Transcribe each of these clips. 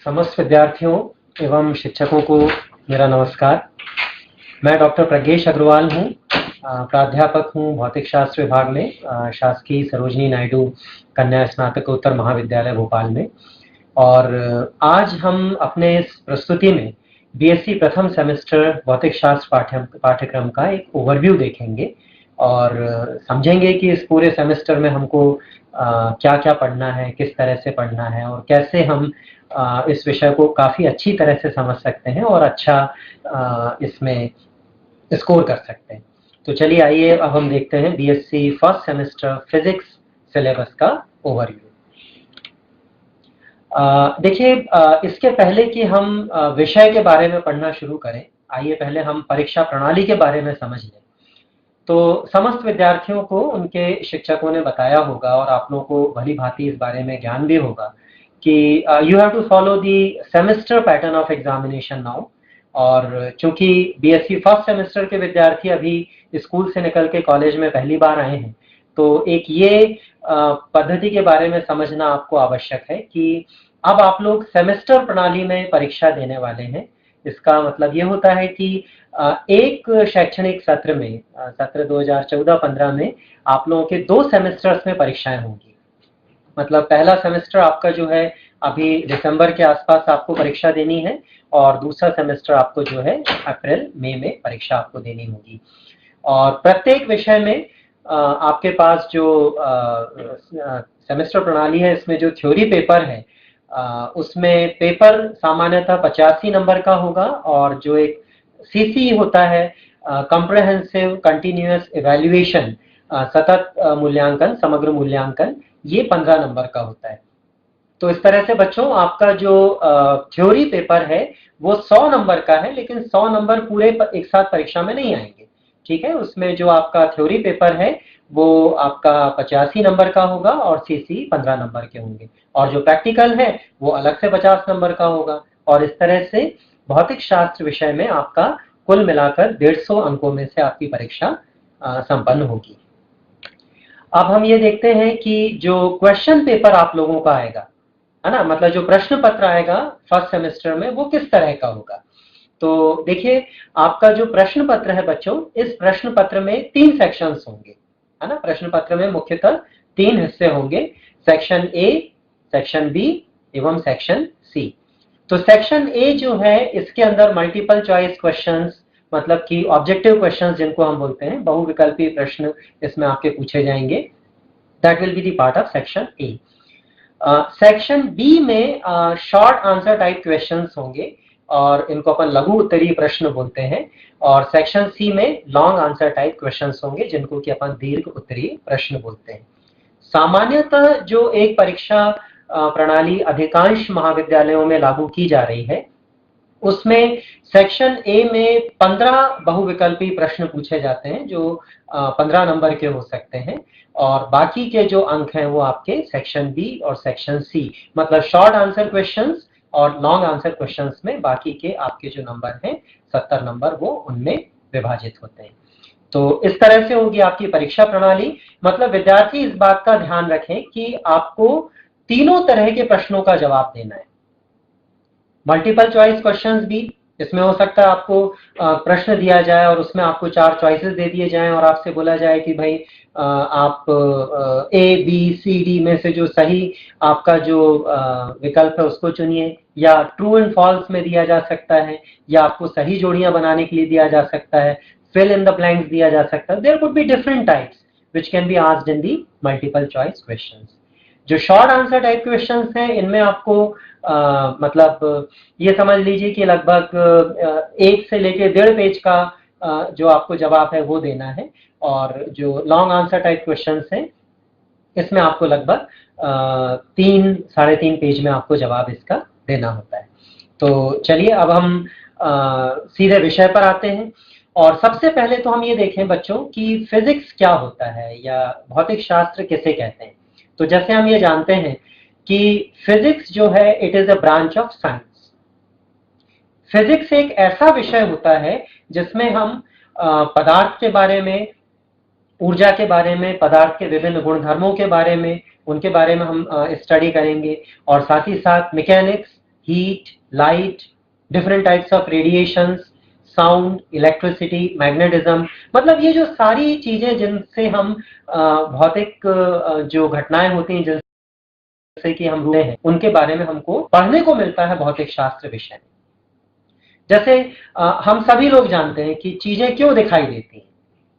समस्त विद्यार्थियों एवं शिक्षकों को मेरा नमस्कार। मैं डॉक्टर प्रज्ञेश अग्रवाल हूँ, प्राध्यापक हूँ भौतिक शास्त्र विभाग में शासकीय सरोजिनी नायडू कन्या स्नातकोत्तर महाविद्यालय भोपाल में। और आज हम अपने इस प्रस्तुति में बीएससी प्रथम सेमेस्टर भौतिक शास्त्र पाठ्यक्रम का एक ओवरव्यू देखेंगे और समझेंगे कि इस पूरे सेमेस्टर में हमको क्या क्या पढ़ना है, किस तरह से पढ़ना है और कैसे हम इस विषय को काफ़ी अच्छी तरह से समझ सकते हैं और अच्छा इसमें स्कोर कर सकते हैं। तो चलिए आइए अब हम देखते हैं BSc first semester physics syllabus का ओवरव्यू। देखिए, इसके पहले कि हम विषय के बारे में पढ़ना शुरू करें, आइए पहले हम परीक्षा प्रणाली के बारे में समझ लें। तो समस्त विद्यार्थियों को उनके शिक्षकों ने बताया होगा और आप लोगों को भली भांति इस बारे में ज्ञान भी होगा कि you have to follow the semester pattern of examination now. और चूंकि बीएससी फर्स्ट सेमेस्टर के विद्यार्थी अभी स्कूल से निकल के कॉलेज में पहली बार आए हैं, तो एक ये पद्धति के बारे में समझना आपको आवश्यक है कि अब आप लोग सेमेस्टर प्रणाली में परीक्षा देने वाले हैं। इसका मतलब ये होता है कि एक शैक्षणिक सत्र में, सत्र 2014-15 में आप लोगों के 2 सेमेस्टर्स में परीक्षाएं होंगी। मतलब पहला सेमेस्टर आपका जो है अभी दिसंबर के आसपास आपको परीक्षा देनी है और दूसरा सेमेस्टर आपको जो है अप्रैल मई में परीक्षा आपको देनी होगी। और प्रत्येक विषय में आपके पास जो सेमेस्टर प्रणाली है, इसमें जो थ्योरी पेपर है उसमें पेपर सामान्यतः 85 नंबर का होगा और जो एक सीसी होता है, कॉम्प्रिहेंसिव कंटिन्यूअस इवैल्यूएशन, सतत मूल्यांकन, समग्र मूल्यांकन, ये 15 नंबर का होता है। तो इस तरह से बच्चों आपका जो थ्योरी पेपर है वो 100 नंबर का है, लेकिन 100 नंबर पूरे एक साथ परीक्षा में नहीं आएंगे। ठीक है, उसमें जो आपका थ्योरी पेपर है वो आपका 85 नंबर का होगा और सीसी 15 नंबर के होंगे और जो प्रैक्टिकल है वो अलग से 50 नंबर का होगा। और इस तरह से भौतिक शास्त्र विषय में आपका कुल मिलाकर 150 अंकों में से आपकी परीक्षा संपन्न होगी। अब हम ये देखते हैं कि जो क्वेश्चन पेपर आप लोगों का आएगा, है ना, मतलब जो प्रश्न पत्र आएगा फर्स्ट सेमेस्टर में वो किस तरह का होगा। तो देखिए, आपका जो प्रश्न पत्र है बच्चों, इस प्रश्न पत्र में 3 सेक्शंस होंगे, है ना। प्रश्न पत्र में मुख्यतः 3 हिस्से होंगे, सेक्शन ए, सेक्शन बी एवं सेक्शन सी। तो सेक्शन ए जो है इसके अंदर मल्टीपल चॉइस क्वेश्चंस, मतलब कि ऑब्जेक्टिव क्वेश्चंस जिनको हम बोलते हैं, बहुविकल्पी प्रश्न इसमें आपके पूछे जाएंगे। That will be the part of section A. Section B में शॉर्ट आंसर टाइप क्वेश्चंस होंगे और इनको अपन लघु उत्तरीय प्रश्न बोलते हैं। और सेक्शन सी में लॉन्ग आंसर टाइप क्वेश्चंस होंगे जिनको कि अपन दीर्घ उत्तरीय प्रश्न बोलते हैं। सामान्यतः जो एक परीक्षा प्रणाली अधिकांश महाविद्यालयों में लागू की जा रही है, उसमें सेक्शन ए में 15 बहुविकल्पी प्रश्न पूछे जाते हैं जो 15 नंबर के हो सकते हैं और बाकी के जो अंक हैं वो आपके सेक्शन बी और सेक्शन सी, मतलब शॉर्ट आंसर क्वेश्चंस और लॉन्ग आंसर क्वेश्चंस में बाकी के आपके जो नंबर हैं 70 नंबर, वो उनमें विभाजित होते हैं। तो इस तरह से होगी आपकी परीक्षा प्रणाली। मतलब विद्यार्थी इस बात का ध्यान रखें कि आपको तीनों तरह के प्रश्नों का जवाब देना है। मल्टीपल चॉइस क्वेश्चंस भी, इसमें हो सकता है आपको प्रश्न दिया जाए और उसमें आपको 4 चॉइसेस दे दिए जाएं और आपसे बोला जाए कि भाई आप ए बी सी डी में से जो सही आपका जो विकल्प है उसको चुनिए, या ट्रू एंड फॉल्स में दिया जा सकता है, या आपको सही जोड़ियां बनाने के लिए दिया जा सकता है, फिल इन द ब्लैंक्स दिया जा सकता है। There could be different types which can be asked in the multiple choice questions. जो शॉर्ट आंसर टाइप क्वेश्चंस हैं इनमें आपको मतलब ये समझ लीजिए कि लगभग 1 से लेके 1.5 पेज का जो आपको जवाब है वो देना है। और जो लॉन्ग आंसर टाइप क्वेश्चंस हैं इसमें आपको लगभग 3-3.5 पेज में आपको जवाब इसका देना होता है। तो चलिए अब हम सीधे विषय पर आते हैं। और सबसे पहले तो हम ये देखें बच्चों कि फिजिक्स क्या होता है या भौतिक शास्त्र किसे कहते हैं। तो जैसे हम ये जानते हैं कि फिजिक्स जो है it is a branch of science. Physics एक ऐसा विषय होता है जिसमें हम पदार्थ के बारे में, ऊर्जा के बारे में, पदार्थ के विभिन्न गुणधर्मों के बारे में, उनके बारे में हम स्टडी करेंगे और साथ ही साथ mechanics, heat, light, different types of radiations, sound, electricity, magnetism, मतलब ये जो सारी चीजें जिनसे हम भौतिक जो घटनाएं होती हैं जिनसे कि हम रूबरू हैं, उनके बारे में हमको पढ़ने को मिलता है भौतिक शास्त्र विषय में। जैसे हम सभी लोग जानते हैं कि चीजें क्यों दिखाई देती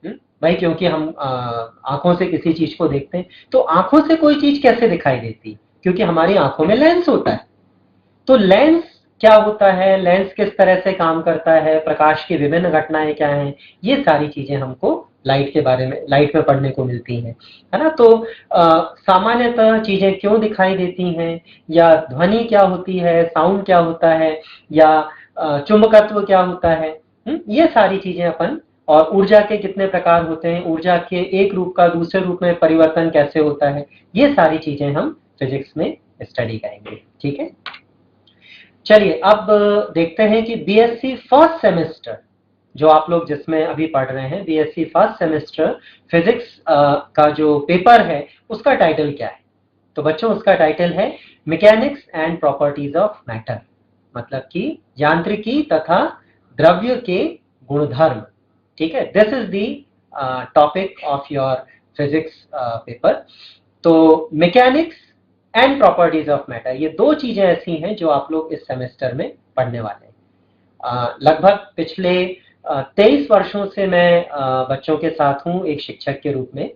हैं, भाई क्योंकि हम आंखों से किसी चीज को देखते हैं। तो आंखों से कोई चीज कैसे दिखाई देती? क्योंकि हमारी आंखों में लेंस होता है। तो लेंस क्या होता है, लेंस किस तरह से काम करता है, प्रकाश की विभिन्न घटनाएं क्या हैं, ये सारी चीजें हमको लाइट के बारे में, लाइट में पढ़ने को मिलती हैं, है ना। तो सामान्यतः चीजें क्यों दिखाई देती हैं, या ध्वनि क्या होती है, साउंड क्या होता है, या चुंबकत्व क्या होता है, ये सारी चीजें अपन, और ऊर्जा के कितने प्रकार होते हैं, ऊर्जा के एक रूप का दूसरे रूप में परिवर्तन कैसे होता है, ये सारी चीजें हम फिजिक्स में स्टडी करेंगे। ठीक है, चलिए अब देखते हैं कि बीएससी फर्स्ट सेमेस्टर जो आप लोग जिसमें अभी पढ़ रहे हैं, बीएससी फर्स्ट सेमेस्टर फिजिक्स का जो पेपर है उसका टाइटल क्या है। तो बच्चों उसका टाइटल है mechanics and properties of matter, मतलब कि यांत्रिकी तथा द्रव्य के गुणधर्म। ठीक है, this is the topic of your physics paper. तो mechanics and properties of matter, ये दो चीजें ऐसी हैं जो आप लोग इस सेमेस्टर में पढ़ने वाले हैं। लगभग पिछले 23 वर्षों से मैं बच्चों के साथ हूं एक शिक्षक के रूप में।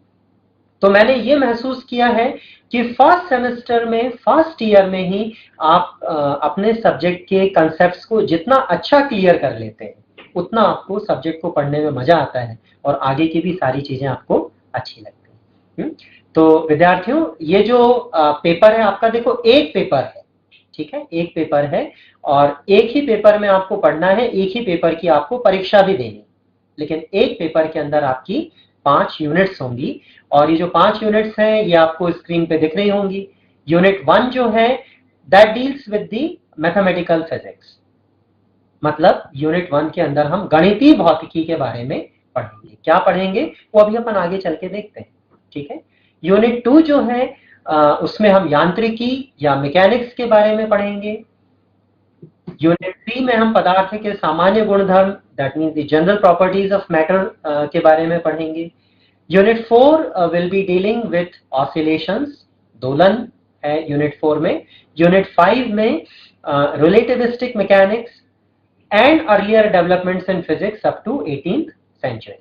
तो मैंने ये महसूस किया है कि फर्स्ट सेमेस्टर में, फर्स्ट ईयर में ही आप अपने सब्जेक्ट के कंसेप्ट्स को जितना अच्छा क्लियर कर लेते हैं उतना आपको सब्जेक्ट को पढ़ने में मजा आता है और आगे की भी सारी चीजें आपको अच्छी लगती हैं। तो विद्यार्थियों, ये जो पेपर है आपका, देखो एक पेपर है, ठीक है, एक पेपर है और एक ही पेपर में आपको पढ़ना है, एक ही पेपर की आपको परीक्षा भी देनी, लेकिन एक पेपर के अंदर आपकी 5 यूनिट्स होंगी और ये जो 5 यूनिट्स हैं ये आपको स्क्रीन पे दिख रही होंगी। यूनिट 1 जो है that deals with the mathematical physics, मतलब यूनिट 1 के अंदर हम गणितीय भौतिकी के बारे में पढ़ेंगे। क्या पढ़ेंगे वो अभी अपन आगे चल के देखते हैं। ठीक है, यूनिट 2 जो है उसमें हम यांत्रिकी या मैकेनिक्स के बारे में पढ़ेंगे। यूनिट 3 में हम पदार्थ के सामान्य गुणधर्म, that means the general properties of matter के बारे में पढ़ेंगे। Unit 4 will be dealing with oscillations, दोलन है यूनिट 4 में। यूनिट 5 में relativistic mechanics and earlier developments in physics up to 18th century.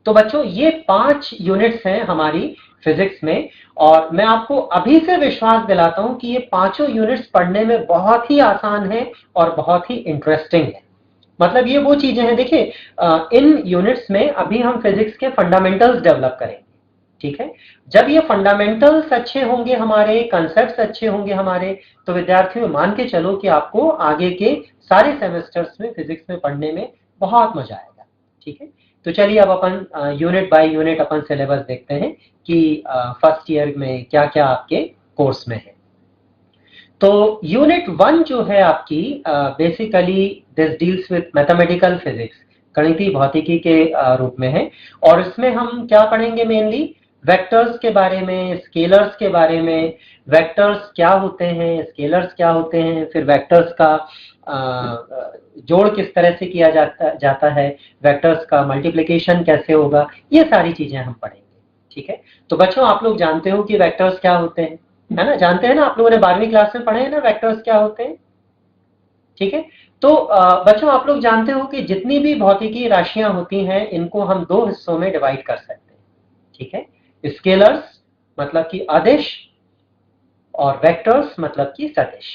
तो बच्चों ये 5 यूनिट्स हैं हमारी फिजिक्स में और मैं आपको अभी से विश्वास दिलाता हूं कि ये पांचों यूनिट्स पढ़ने में बहुत ही आसान है और बहुत ही इंटरेस्टिंग है। मतलब ये वो चीजें हैं, देखिए इन यूनिट्स में अभी हम फिजिक्स के फंडामेंटल्स डेवलप करेंगे। ठीक है, जब ये फंडामेंटल्स अच्छे होंगे, हमारे कंसेप्ट्स अच्छे होंगे हमारे, तो विद्यार्थियों मान के चलो कि आपको आगे के सारे सेमेस्टर्स में फिजिक्स में पढ़ने में बहुत मजा आएगा। ठीक है, तो चलिए अब अपन यूनिट बाय यूनिट अपन सिलेबस देखते हैं कि फर्स्ट ईयर में क्या क्या आपके कोर्स में है। तो यूनिट 1 जो है आपकी basically this deals with mathematical physics, गणितीय भौतिकी के रूप में है और इसमें हम क्या पढ़ेंगे, मेनली वेक्टर्स के बारे में, स्केलर्स के बारे में, वेक्टर्स क्या होते हैं, स्केलर्स क्या होते हैं, फिर वेक्टर्स का जोड़ किस तरह से किया जाता है, वेक्टर्स का मल्टीप्लिकेशन कैसे होगा, ये सारी चीजें हम पढ़ेंगे। ठीक है, तो बच्चों आप लोग जानते हो कि वेक्टर्स क्या होते हैं, है ना, जानते हैं ना, आप लोगों ने 12वीं क्लास में पढ़े हैं ना वेक्टर्स क्या होते हैं। ठीक है, तो बच्चों आप लोग जानते हो कि जितनी भी भौतिकी राशियां होती हैं इनको हम 2 हिस्सों में डिवाइड कर सकते हैं। ठीक है, स्केलर्स मतलब कि अदिश और वेक्टर्स मतलब कि सदिश।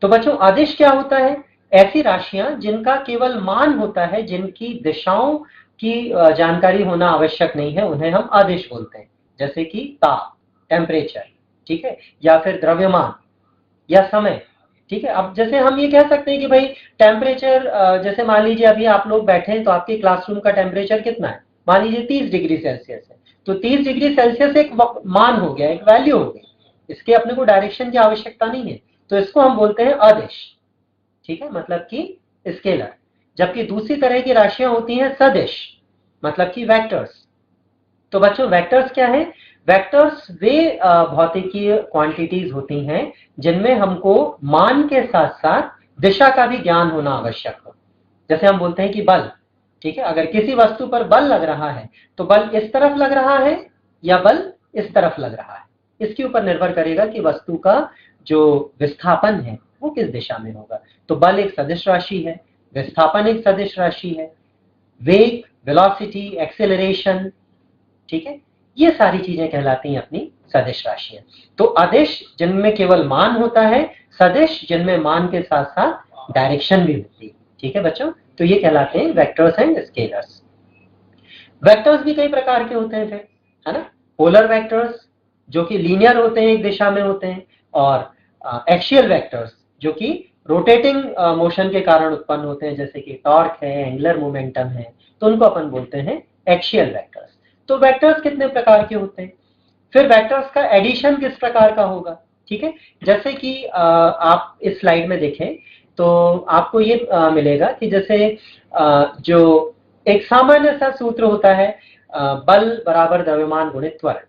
तो बच्चों अदिश क्या होता है, ऐसी राशियां जिनका केवल मान होता है, जिनकी दिशाओं की जानकारी होना आवश्यक नहीं है, उन्हें हम अदिश बोलते हैं। जैसे कि ताप, टेम्परेचर, ठीक है, या फिर द्रव्यमान या समय। ठीक है, अब जैसे हम ये कह सकते हैं कि भाई टेम्परेचर, जैसे मान लीजिए अभी आप लोग बैठे हैं तो आपके क्लासरूम का टेम्परेचर कितना है, मान लीजिए 30 डिग्री सेल्सियस है, तो 30 डिग्री सेल्सियस एक मान हो गया, एक वैल्यू हो गई, इसके अपने को डायरेक्शन की आवश्यकता नहीं है, तो इसको हम बोलते हैं अदिश। ठीक है, मतलब कि स्केलर। जबकि दूसरी तरह की राशियां होती हैं सदिश, मतलब कि वेक्टर्स। तो बच्चों वेक्टर्स क्या है, वेक्टर्स वे भौतिकीय क्वांटिटीज होती हैं जिनमें हमको मान के साथ साथ दिशा का भी ज्ञान होना आवश्यक हो। जैसे हम बोलते हैं कि बल, ठीक है, अगर किसी वस्तु पर बल लग रहा है तो बल इस तरफ लग रहा है या बल इस तरफ लग रहा है, इसके ऊपर निर्भर करेगा कि वस्तु का जो विस्थापन है वो किस दिशा में होगा। तो बल एक सदिश राशि है, विस्थापन एक सदिश राशि है, वेग, वेलोसिटी, एक्सेलरेशन, ठीक है, ये सारी चीजें कहलाती हैं अपनी सदिश राशियां। तो अदिश जिनमें केवल मान होता है, सदिश जिनमें मान के साथ साथ डायरेक्शन भी होती है। ठीक है बच्चों, तो ये कहलाते हैं वेक्टर्स एंड स्केलर्स। वेक्टर्स भी कई प्रकार के होते हैं फिर, है ना। पोलर वेक्टर्स जो कि लीनियर होते हैं, एक दिशा में होते हैं, और एक्सियल वेक्टर्स जो कि रोटेटिंग मोशन के कारण उत्पन्न होते हैं, जैसे कि टॉर्क है, एंगुलर मोमेंटम है, तो उनको अपन बोलते हैं एक्सियल वेक्टर्स। तो वेक्टर्स कितने प्रकार के होते हैं, फिर वेक्टर्स का एडिशन किस प्रकार का होगा, ठीक है। जैसे कि आप इस स्लाइड में देखें तो आपको ये मिलेगा कि जैसे जो एक सामान्य सा सूत्र होता है, बल बराबर द्रव्यमान गुणित त्वरण,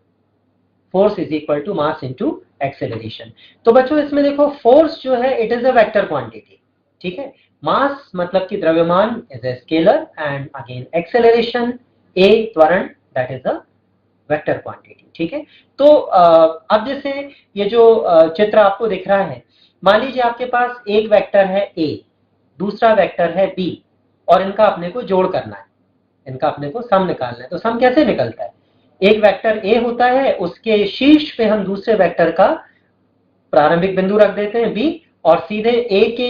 force is equal to mass into acceleration. तो बच्चों इसमें देखो फोर्स जो है it is a vector quantity, ठीक है। मास मतलब कि द्रव्यमान is a scalar, and again acceleration ए त्वरण that is a vector quantity, ठीक है। तो अब जैसे ये जो चित्र आपको दिख रहा है, मान लीजिए आपके पास एक वेक्टर है ए, दूसरा वेक्टर है बी, और इनका अपने को जोड़ करना है, इनका अपने को सम निकालना है। तो सम कैसे निकलता है, एक वेक्टर ए होता है, उसके शीर्ष पे हम दूसरे वेक्टर का प्रारंभिक बिंदु रख देते हैं बी, और सीधे ए के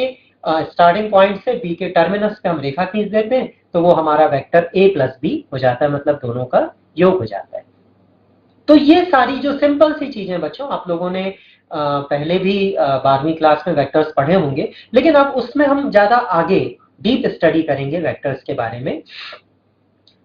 स्टार्टिंग पॉइंट से बी के टर्मिनस पे हम रेखा खींच देते हैं, तो वो हमारा वेक्टर ए प्लस बी हो जाता है, मतलब दोनों का योग हो जाता है। तो ये सारी जो सिंपल सी चीजें बच्चों, आप लोगों ने पहले भी 12वीं क्लास में वेक्टर्स पढ़े होंगे, लेकिन अब उसमें हम ज्यादा आगे डीप स्टडी करेंगे वेक्टर्स के बारे में।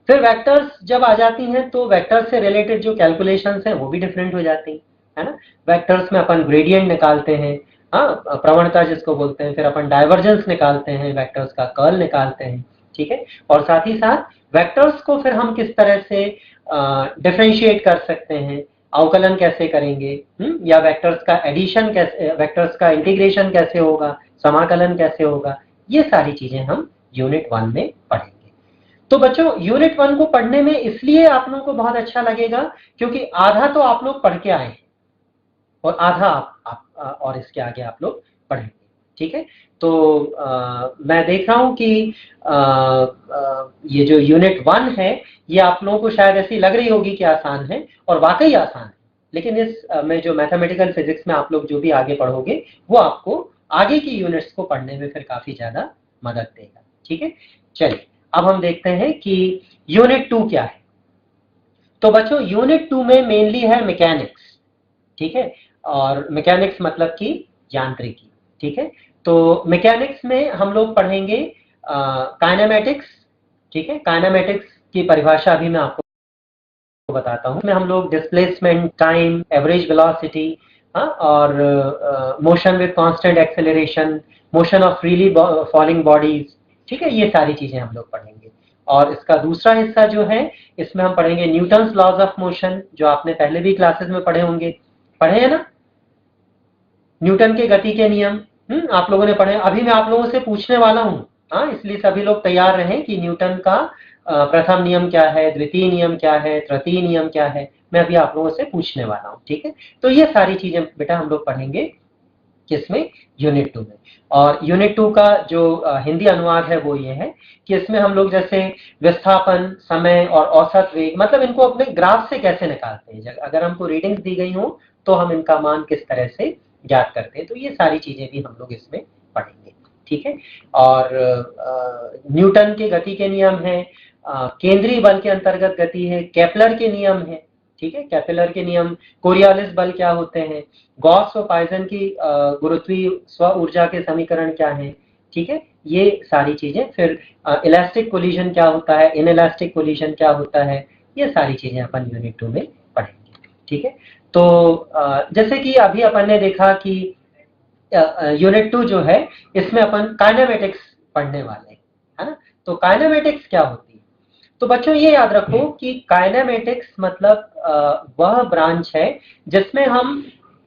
फिर वेक्टर्स जब आ जाती हैं तो वेक्टर्स से रिलेटेड जो कैलकुलेशंस हैं वो भी डिफरेंट हो जाती हैं, है ना। वेक्टर्स में अपन ग्रेडियंट निकालते हैं, हाँ, प्रवणता जिसको बोलते हैं, फिर अपन डाइवर्जेंस निकालते हैं, वेक्टर्स का कर्ल निकालते हैं, ठीक है। और साथ ही साथ वेक्टर्स को फिर हम किस तरह से डिफरेंशिएट कर सकते हैं, अवकलन कैसे करेंगे, या वेक्टर्स का एडिशन कैसे, वेक्टर्स का इंटीग्रेशन कैसे होगा, समाकलन कैसे होगा, ये सारी चीजें हम यूनिट 1 में पढ़ेंगे। तो बच्चों यूनिट 1 को पढ़ने में इसलिए आप लोगों को बहुत अच्छा लगेगा क्योंकि आधा तो आप लोग पढ़ के आए हैं और आधा आप और इसके आगे आप लोग पढ़ेंगे, ठीक है। तो मैं देख रहा हूं कि ये जो यूनिट 1 है ये आप लोगों को शायद ऐसी लग रही होगी कि आसान है, और वाकई आसान है, लेकिन इस में जो मैथमेटिकल फिजिक्स में आप लोग जो भी आगे पढ़ोगे वो आपको आगे की यूनिट्स को पढ़ने में फिर काफी ज्यादा मदद देगा, ठीक है। चलिए अब हम देखते हैं कि यूनिट 2 क्या है। तो बच्चों यूनिट 2 में मेनली है मैकेनिक्स, ठीक है, और मैकेनिक्स मतलब कि यांत्रिकी, ठीक है। तो मैकेनिक्स में हम लोग पढ़ेंगे काइनेमेटिक्स, ठीक है। काइनेमेटिक्स की परिभाषा अभी मैं आपको बताता हूं। इसमें हम लोग डिस्प्लेसमेंट, टाइम, एवरेज वेलोसिटी, और motion with constant acceleration, motion of freely falling bodies, ठीक है, ये सारी चीजें हम लोग पढ़ेंगे। और इसका दूसरा हिस्सा जो है इसमें हम पढ़ेंगे न्यूटन्स लॉज ऑफ मोशन, जो आपने पहले भी क्लासेस में पढ़े होंगे, पढ़े हैं ना, न्यूटन के गति के नियम, आप लोगों ने पढ़े। अभी मैं आप लोगों से पूछने वाला हूं, हाँ, इसलिए सभी लोग तैयार रहें कि न्यूटन का प्रथम नियम क्या है, द्वितीय नियम क्या है, तृतीय नियम क्या है, मैं अभी आप लोगों से पूछने वाला हूं, ठीक है। तो ये सारी चीजें बेटा हम लोग पढ़ेंगे किसमें, यूनिट 2 में। और यूनिट 2 का जो हिंदी अनुवाद है वो ये है कि इसमें हम लोग जैसे विस्थापन, समय और औसत वेग, मतलब इनको अपने ग्राफ से कैसे निकालते हैं, अगर हमको रीडिंग्स दी गई हो तो हम इनका मान किस तरह से ज्ञात करते हैं, तो ये सारी चीजें भी हम लोग इसमें पढ़ेंगे, ठीक है। और न्यूटन के गति के नियम है, केंद्रीय बल के अंतर्गत गति है, केपलर के नियम है, ठीक है, केपलर के नियम, कोरियोलिस बल क्या होते हैं, गॉस और पाइजन की गुरुत्वीय स्व ऊर्जा के समीकरण क्या है, ठीक है, ये सारी चीजें। फिर इलास्टिक कोलिजन क्या होता है, इनइलास्टिक कोलिजन क्या होता है, ये सारी चीजें अपन यूनिट 2 में पढ़ेंगे, ठीक है। तो जैसे कि अभी अपन ने देखा कि यूनिट 2 जो है इसमें अपन काइनेमेटिक्स पढ़ने वाले हैं, है ना। तो काइनेमेटिक्स क्या होती है, तो बच्चों ये याद रखो कि काइनेमेटिक्स मतलब वह ब्रांच है जिसमें हम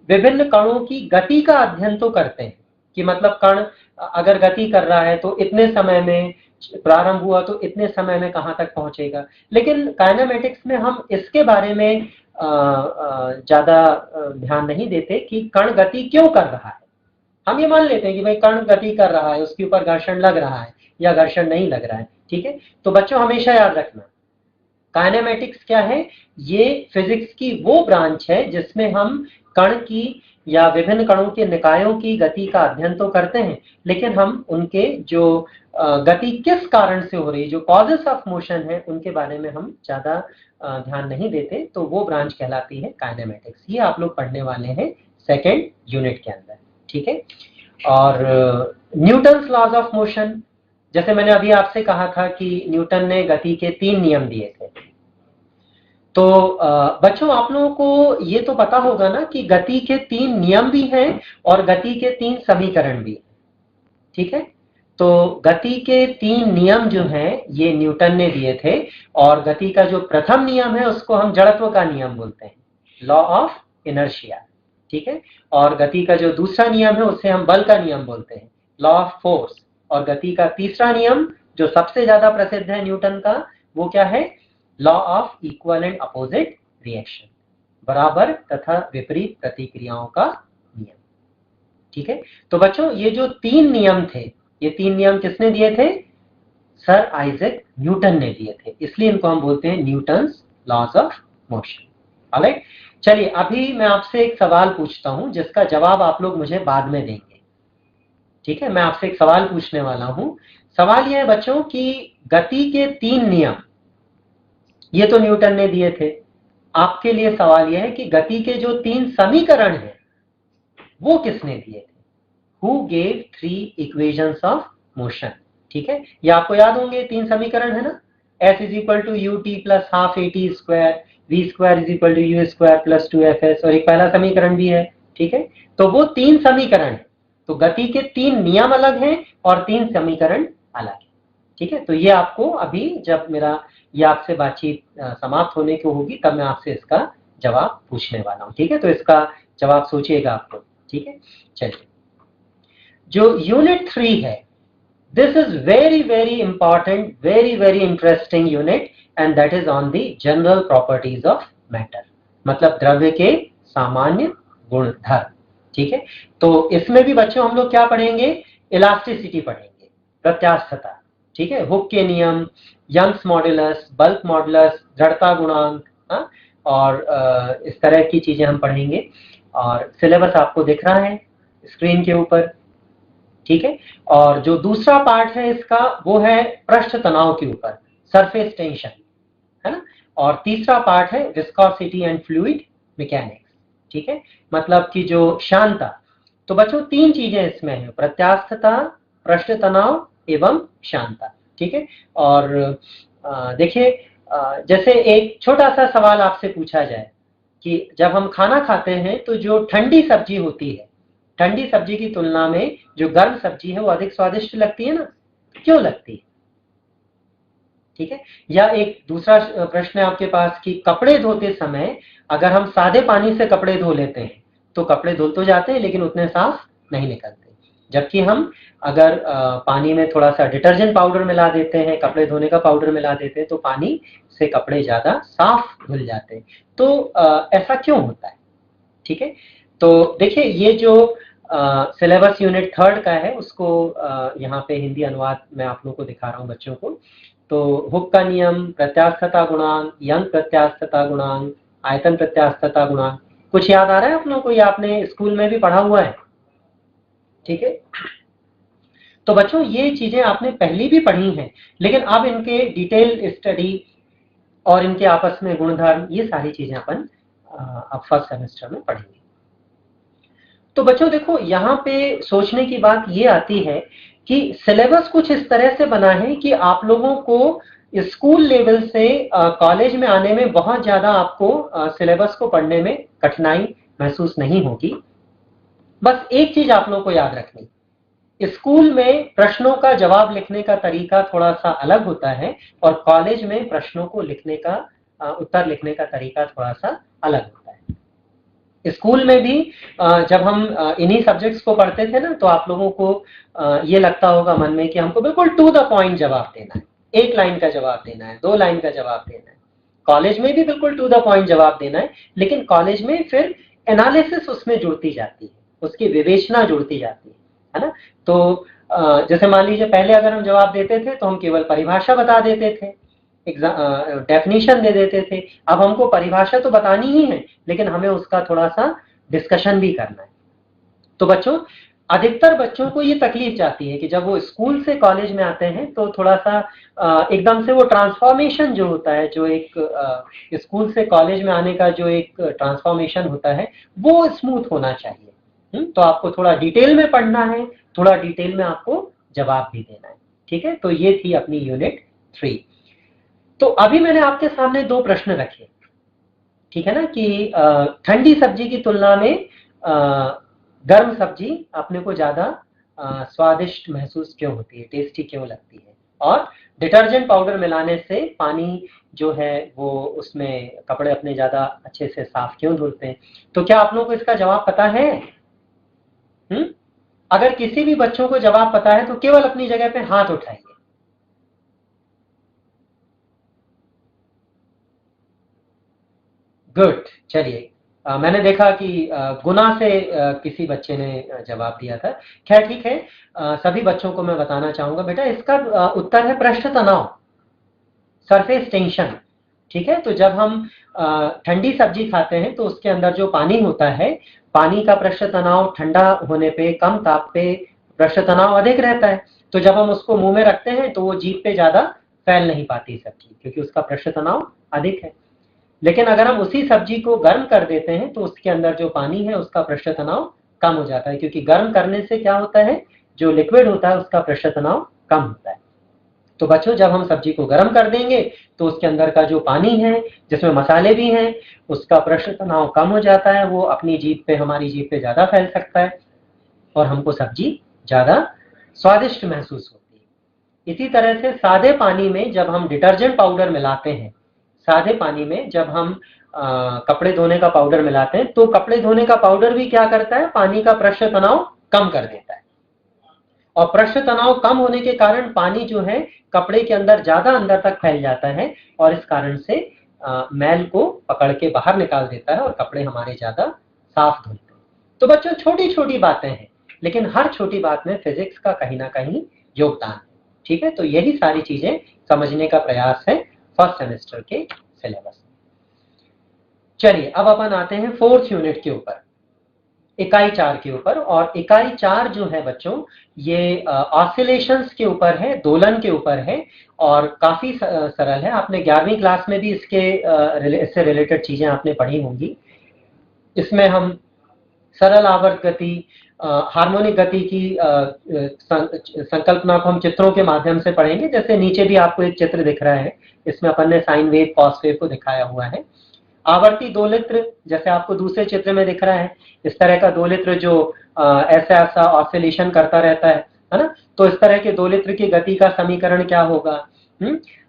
विभिन्न कणों की गति का अध्ययन तो करते हैं कि मतलब कण अगर गति कर रहा है तो इतने समय में प्रारंभ हुआ तो इतने समय में कहां तक पहुंचेगा, लेकिन काइनेमेटिक्स में हम इसके बारे में ज्यादा ध्यान नहीं देते कि कण गति क्यों कर रहा है। हम ये मान लेते हैं कि भाई कण गति कर रहा है, उसके ऊपर घर्षण लग रहा है या घर्षण नहीं लग रहा है, ठीक है। तो बच्चों हमेशा याद रखना काइनेमेटिक्स क्या है, ये फिजिक्स की वो ब्रांच है जिसमें हम कण की या विभिन्न कणों के निकायों की गति का अध्ययन तो करते हैं, लेकिन हम उनके जो गति किस कारण से हो रही है, जो कॉजेस ऑफ मोशन है, उनके बारे में हम ज्यादा ध्यान नहीं देते। तो वो ब्रांच कहलाती है काइनेमेटिक्स। ये आप लोग पढ़ने वाले हैं सेकेंड यूनिट के अंदर, ठीक है। और न्यूटन्स लॉज ऑफ मोशन, जैसे मैंने अभी आपसे कहा था कि न्यूटन ने गति के 3 नियम दिए थे। तो बच्चों आप लोगों को ये तो पता होगा ना कि गति के 3 नियम भी हैं और गति के 3 समीकरण भी, ठीक है। तो गति के 3 नियम जो हैं ये न्यूटन ने दिए थे, और गति का जो प्रथम नियम है उसको हम जड़त्व का नियम बोलते हैं, लॉ ऑफ इनर्शिया, ठीक है। और गति का जो दूसरा नियम है उसे हम बल का नियम बोलते हैं, लॉ ऑफ फोर्स। और गति का तीसरा नियम जो सबसे ज्यादा प्रसिद्ध है न्यूटन का, वो क्या है, law of equal and opposite reaction, बराबर तथा विपरीत प्रतिक्रियाओं का नियम, ठीक है। तो बच्चों ये जो 3 नियम थे, ये 3 नियम किसने दिए थे, सर आइजैक न्यूटन ने दिए थे, इसलिए इनको हम बोलते हैं Newton's laws of motion. Alright, चलिए अभी मैं आपसे एक सवाल पूछता हूं जिसका जवाब आप लोग मुझे बाद में देंगे, ठीक है। मैं आपसे एक सवाल पूछने वाला हूं। सवाल यह है बच्चों कि गति के 3 नियम ये तो न्यूटन ने दिए थे, आपके लिए सवाल यह है कि गति के जो 3 समीकरण हैं वो किसने दिए थे, who gave 3 equations of motion, ठीक है। ये आपको याद होंगे 3 समीकरण है ना, s is equal to u t plus half a t square, v square is equal to u square plus 2fs, और एक पहला समीकरण भी है, ठीक है। तो वो 3 समीकरण है, तो गति के 3 नियम अलग हैं और 3 समीकरण अलग है, ठीक है। तो ये आपको अभी जब मेरा ये आपसे बातचीत समाप्त होने को होगी तब मैं आपसे इसका जवाब पूछने वाला हूं, ठीक है। तो इसका जवाब सोचिएगा आपको, ठीक है। चलिए, जो यूनिट 3 है, this is very very important, very very interesting unit, and that is on the general properties of matter, मतलब द्रव्य के सामान्य गुणधर्म, ठीक है। तो इसमें भी बच्चों हम लोग क्या पढ़ेंगे, इलास्टिसिटी पढ़ेंगे, प्रत्यास्थता, ठीक है, हुक के नियम, यंग्स मॉडुलस, बल्क मॉडुलस, जड़ता गुणांक, और इस तरह की चीजें हम पढ़ेंगे। और सिलेबस आपको दिख रहा है स्क्रीन के ऊपर, ठीक है। और जो दूसरा पार्ट है इसका वो है पृष्ठ तनाव के ऊपर, सरफेस टेंशन, है ना। और तीसरा पार्ट है विस्कोसिटी एंड फ्लूइड मैकेनिक्स, ठीक है, मतलब कि जो शांता। तो बच्चों 3 चीजें इसमें है, प्रत्यास्थता, पृष्ठ तनाव एवं शांता, ठीक है। और देखिए जैसे एक छोटा सा सवाल आपसे पूछा जाए कि जब हम खाना खाते हैं तो जो ठंडी सब्जी होती है, ठंडी सब्जी की तुलना में जो गर्म सब्जी है वो अधिक स्वादिष्ट लगती है ना, क्यों लगती है, ठीक है। या एक दूसरा प्रश्न है आपके पास कि कपड़े धोते समय अगर हम सादे पानी से कपड़े धो लेते हैं तो कपड़े धुल तो जाते हैं लेकिन उतने साफ नहीं निकलते, जबकि हम अगर पानी में थोड़ा सा डिटर्जेंट पाउडर मिला देते हैं, कपड़े धोने का पाउडर मिला देते हैं, तो पानी से कपड़े ज्यादा साफ धुल जाते हैं। तो ऐसा क्यों होता है, ठीक है। तो देखिए ये जो सिलेबस यूनिट 3 का है उसको यहाँ पे हिंदी अनुवाद मैं आप लोगों को दिखा रहा हूँ बच्चों को। तो हुक का नियम, प्रत्यास्थता गुणांक, यंग प्रत्यास्थता गुणांक, आयतन प्रत्यास्थता गुणांक, कुछ याद आ रहा है आप लोगों को, ये आपने स्कूल में भी पढ़ा हुआ है, ठीक है। तो बच्चों ये चीजें आपने पहले भी पढ़ी हैं, लेकिन अब इनके डिटेल स्टडी और इनके आपस में गुणधर्म, ये सारी चीजें अपन अब फर्स्ट सेमेस्टर में पढ़ेंगे। तो बच्चों देखो यहाँ पे सोचने की बात ये आती है कि सिलेबस कुछ इस तरह से बना है कि आप लोगों को स्कूल लेवल से कॉलेज में आने में बहुत ज्यादा आपको सिलेबस को पढ़ने में कठिनाई महसूस नहीं होगी। बस एक चीज आप लोगों को याद रखनी, स्कूल में प्रश्नों का जवाब लिखने का तरीका थोड़ा सा अलग होता है और कॉलेज में प्रश्नों को लिखने का उत्तर लिखने का तरीका थोड़ा सा अलग होता है। स्कूल में भी जब हम इन्हीं सब्जेक्ट्स को पढ़ते थे ना, तो आप लोगों को ये लगता होगा मन में कि हमको बिल्कुल टू द पॉइंट जवाब देना है, एक लाइन का जवाब देना है, 2 लाइन का जवाब देना है। कॉलेज में भी बिल्कुल टू द पॉइंट जवाब देना है, लेकिन कॉलेज में फिर एनालिसिस उसमें जुड़ती जाती है, उसकी विवेचना जुड़ती जाती है ना। तो जैसे मान लीजिए पहले अगर हम जवाब देते थे तो हम केवल परिभाषा बता देते थे, डेफिनेशन दे देते थे। अब हमको परिभाषा तो बतानी ही है, लेकिन हमें उसका थोड़ा सा डिस्कशन भी करना है। तो बच्चों, अधिकतर बच्चों को ये तकलीफ जाती है कि जब वो स्कूल से कॉलेज में आते हैं तो थोड़ा सा एकदम से वो ट्रांसफॉर्मेशन जो होता है, जो एक स्कूल से कॉलेज में आने का जो एक ट्रांसफॉर्मेशन होता है, वो स्मूथ होना चाहिए। तो आपको थोड़ा डिटेल में पढ़ना है, थोड़ा डिटेल में आपको जवाब भी देना है। ठीक है, तो ये थी अपनी यूनिट 3। तो अभी मैंने आपके सामने 2 प्रश्न रखे, ठीक है ना, कि ठंडी सब्जी की तुलना में गर्म सब्जी अपने को ज्यादा स्वादिष्ट महसूस क्यों होती है, टेस्टी क्यों लगती है, और डिटर्जेंट पाउडर मिलाने से पानी जो है वो उसमें कपड़े अपने ज्यादा अच्छे से साफ क्यों धुलते हैं। तो क्या आप लोगों को इसका जवाब पता है? अगर किसी भी बच्चों को जवाब पता है तो केवल अपनी जगह पे हाथ उठाइए। गुड, चलिए। मैंने देखा कि गुना से किसी बच्चे ने जवाब दिया था। खैर ठीक है, सभी बच्चों को मैं बताना चाहूंगा बेटा, इसका उत्तर है पृष्ठ तनाव, सरफेस टेंशन। ठीक है, तो जब हम ठंडी सब्जी खाते हैं तो उसके अंदर जो पानी होता है, पानी का पृष्ठ तनाव ठंडा होने पे, कम ताप पे पृष्ठ तनाव अधिक रहता है। तो जब हम उसको मुंह में रखते हैं तो वो जीभ पे ज्यादा फैल नहीं पाती सब्जी, क्योंकि उसका पृष्ठ तनाव अधिक है। लेकिन अगर हम उसी सब्जी को गर्म कर देते हैं तो उसके अंदर जो पानी है उसका पृष्ठ तनाव कम हो जाता है, क्योंकि गर्म करने से क्या होता है, जो लिक्विड होता है उसका पृष्ठ तनाव कम होता है। तो बच्चों, जब हम सब्जी को गर्म कर देंगे तो उसके अंदर का जो पानी है, जिसमें मसाले भी हैं, उसका पृष्ठ तनाव कम हो जाता है, वो अपनी जीभ पे, हमारी जीभ पे ज्यादा फैल सकता है और हमको सब्जी ज्यादा स्वादिष्ट महसूस होती है। इसी तरह से सादे पानी में जब हम डिटर्जेंट पाउडर मिलाते हैं, सादे पानी में जब हम कपड़े धोने का पाउडर मिलाते हैं, तो कपड़े धोने का पाउडर भी क्या करता है, पानी का पृष्ठ तनाव कम कर देता है। और पृष्ठ तनाव कम होने के कारण पानी जो है कपड़े के अंदर ज्यादा अंदर तक फैल जाता है और इस कारण से मैल को पकड़ के बाहर निकाल देता है और कपड़े हमारे ज्यादा साफ धुलते हैं। तो बच्चों, छोटी छोटी बातें हैं, लेकिन हर छोटी बात में फिजिक्स का कहीं ना कहीं योगदान है। ठीक है, तो यही सारी चीजें समझने का प्रयास है फर्स्ट सेमेस्टर के सिलेबस में। चलिए, अब अपन आते हैं 4th यूनिट के ऊपर, इकाई 4 के ऊपर। और इकाई 4 जो है बच्चों, ये ऑसिलेशंस के ऊपर है, दोलन के ऊपर है, और काफी सरल है। आपने 11वीं क्लास में भी इससे रिलेटेड चीजें आपने पढ़ी होंगी। इसमें हम सरल आवर्त गति, हार्मोनिक गति की संकल्पना को हम चित्रों के माध्यम से पढ़ेंगे। जैसे नीचे भी आपको एक चित्र दिख रहा है, इसमें अपन ने साइन वेव, कॉस वेव को दिखाया हुआ है। आवर्ती दोलित्र जैसे आपको दूसरे चित्र में दिख रहा है, इस तरह का दोलित्र जो ऐसा ऐसा ऑसिलेशन करता रहता है ना। तो इस तरह के दोलित्र की गति का समीकरण क्या होगा?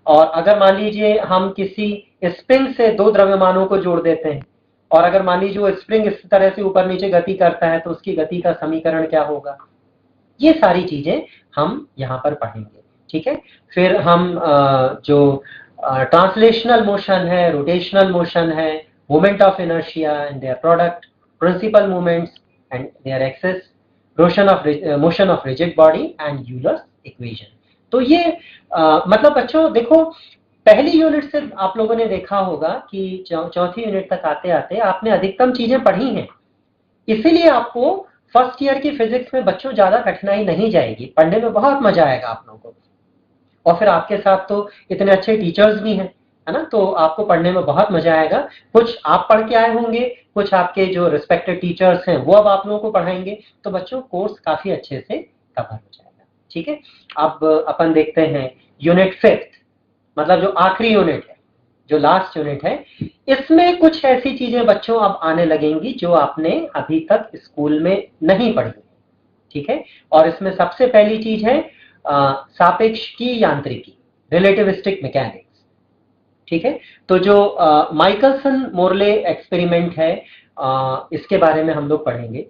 और अगर मान लीजिए हम किसी स्प्रिंग से 2 द्रव्यमानों को जोड़ देते हैं, और अगर मान लीजिए वो स्प्रिंग इस तरह से ऊपर नीचे गति करता है, तो उसकी गति का समीकरण क्या होगा? ये सारी चीजें हम यहाँ पर पढ़ेंगे। ठीक है, फिर हम जो ट्रांसलेशनल मोशन है, रोटेशनल मोशन है, moment of inertia and their product, principal movements and their axes, motion of rigid body and Euler's equation. तो ये मतलब बच्चों देखो, पहली यूनिट से आप लोगों ने देखा होगा कि चौथी यूनिट तक आते आते आपने अधिकतम चीजें पढ़ी हैं, इसीलिए आपको फर्स्ट ईयर की फिजिक्स में बच्चों ज्यादा कठिनाई नहीं जाएगी, पढ़ने में बहुत मजा आएगा आप लोगों को। और फिर आपके साथ तो इतने अच्छे टीचर्स भी हैं, है ना, तो आपको पढ़ने में बहुत मजा आएगा। कुछ आप पढ़ के आए होंगे, कुछ आपके जो रिस्पेक्टेड टीचर्स हैं वो अब आप लोगों को पढ़ाएंगे, तो बच्चों कोर्स काफी अच्छे से कवर हो जाएगा। ठीक है, अब अपन देखते हैं यूनिट 5th, मतलब जो आखिरी यूनिट है, जो लास्ट यूनिट है। इसमें कुछ ऐसी चीजें बच्चों अब आने लगेंगी जो आपने अभी तक स्कूल में नहीं पढ़ी। ठीक है। और इसमें सबसे पहली चीज है सापेक्षिकी यांत्रिकी, रिलेटिविस्टिक मैकेनिक्स, ठीक है। तो जो माइकलसन मोरले एक्सपेरिमेंट है इसके बारे में हम लोग पढ़ेंगे।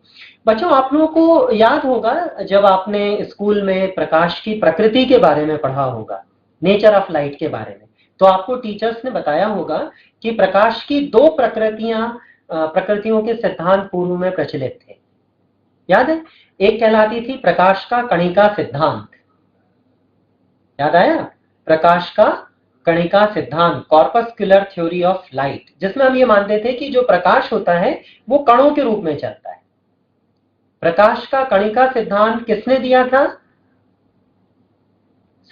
बच्चों आप लोगों को याद होगा जब आपने स्कूल में प्रकाश की प्रकृति के बारे में पढ़ा होगा, नेचर ऑफ लाइट के बारे में, तो आपको टीचर्स ने बताया होगा कि प्रकाश की दो प्रकृतियों के सिद्धांत पूर्व में प्रचलित थे, याद है। एक कहलाती थी प्रकाश का कणिका सिद्धांत, याद आया, प्रकाश का कणिका सिद्धांत, कॉर्पस्कुलर थ्योरी ऑफ लाइट, जिसमें हम ये मानते थे कि जो प्रकाश होता है वो कणों के रूप में चलता है। प्रकाश का कणिका सिद्धांत किसने दिया था?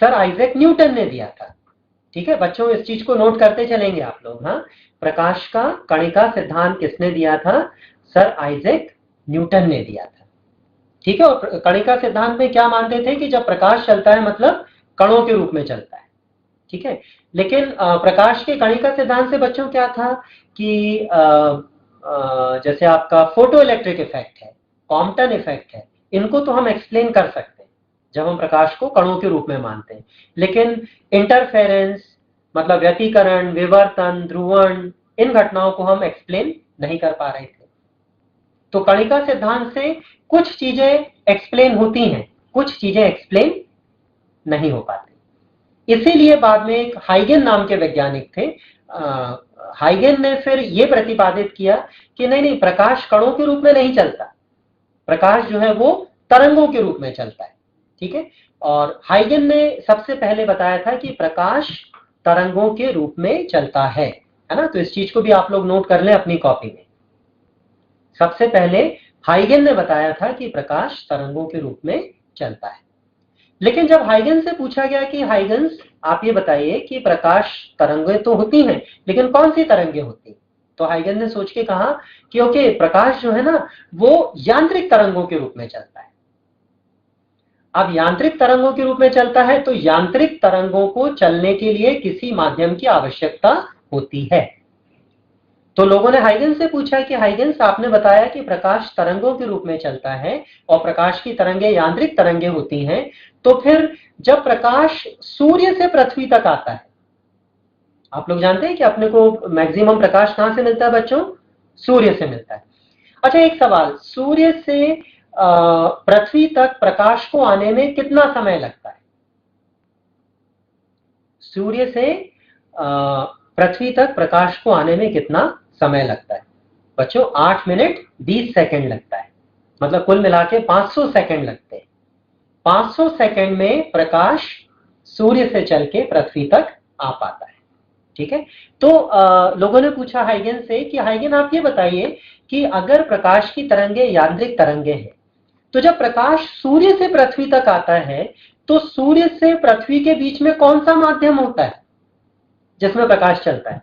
सर आइजैक न्यूटन ने दिया था, ठीक है। बच्चों इस चीज को नोट करते चलेंगे आप लोग। हाँ, प्रकाश का कणिका सिद्धांत किसने दिया था? सर आइजैक न्यूटन ने दिया था, ठीक है। और कणिका सिद्धांत में क्या मानते थे कि जब प्रकाश चलता है मतलब कणों के रूप में चलता है, ठीक है। लेकिन प्रकाश के कणिका सिद्धांत से बच्चों क्या था कि जैसे आपका फोटो इलेक्ट्रिक इफेक्ट है, कॉम्पटन इफेक्ट है, इनको तो हम एक्सप्लेन कर सकते हैं जब हम प्रकाश को कणों के रूप में मानते हैं। लेकिन इंटरफेरेंस मतलब व्यतिकरण, विवर्तन, ध्रुवण, इन घटनाओं को हम एक्सप्लेन नहीं कर पा रहे थे। तो कणिका सिद्धांत से कुछ चीजें एक्सप्लेन होती हैं, कुछ चीजें एक्सप्लेन नहीं हो पाती। इसीलिए बाद में एक हाइगन नाम के वैज्ञानिक थे, हाइगन ने फिर यह प्रतिपादित किया कि नहीं, प्रकाश कणों के रूप में नहीं चलता, प्रकाश जो है वो तरंगों के रूप में चलता है, ठीक है। और हाइगन ने सबसे पहले बताया था कि प्रकाश तरंगों के रूप में चलता है ना। तो इस चीज को भी आप लोग नोट कर लें अपनी कॉपी में। सबसे पहले हाइगन ने बताया था कि प्रकाश तरंगों के रूप में चलता है। लेकिन जब हाइगन से पूछा गया कि हाइगन्स आप ये बताइए कि प्रकाश तरंगें तो होती हैं, लेकिन कौन सी तरंगें होती हैं, तो हाइगन ने सोच के कहा कि ओके, प्रकाश जो है ना वो यांत्रिक तरंगों के रूप में चलता है। अब यांत्रिक तरंगों के रूप में चलता है तो यांत्रिक तरंगों को चलने के लिए किसी माध्यम की आवश्यकता होती है। तो लोगों ने हाइगन से पूछा कि हाइगन्स आपने बताया कि प्रकाश तरंगों के रूप में चलता है और प्रकाश की तरंगें यांत्रिक तरंगें होती हैं, तो फिर जब प्रकाश सूर्य से पृथ्वी तक आता है, आप लोग जानते हैं कि अपने को मैक्सिमम प्रकाश कहां से मिलता है बच्चों? सूर्य से मिलता है। अच्छा एक सवाल, सूर्य से पृथ्वी तक प्रकाश को आने में कितना समय लगता है? सूर्य से पृथ्वी तक प्रकाश को आने में कितना समय लगता है? बच्चों 8 मिनट 20 सेकंड लगता है, मतलब कुल मिला के 500 सेकंड लगते हैं। 500 सेकंड में प्रकाश सूर्य से चल के पृथ्वी तक आ पाता है, ठीक है। तो लोगों ने पूछा हाइगन से कि हाइगन आप ये बताइए कि अगर प्रकाश की तरंगें यांत्रिक तरंगें हैं, तो जब प्रकाश सूर्य से पृथ्वी तक आता है तो सूर्य से पृथ्वी के बीच में कौन सा माध्यम होता है जिसमें प्रकाश चलता है,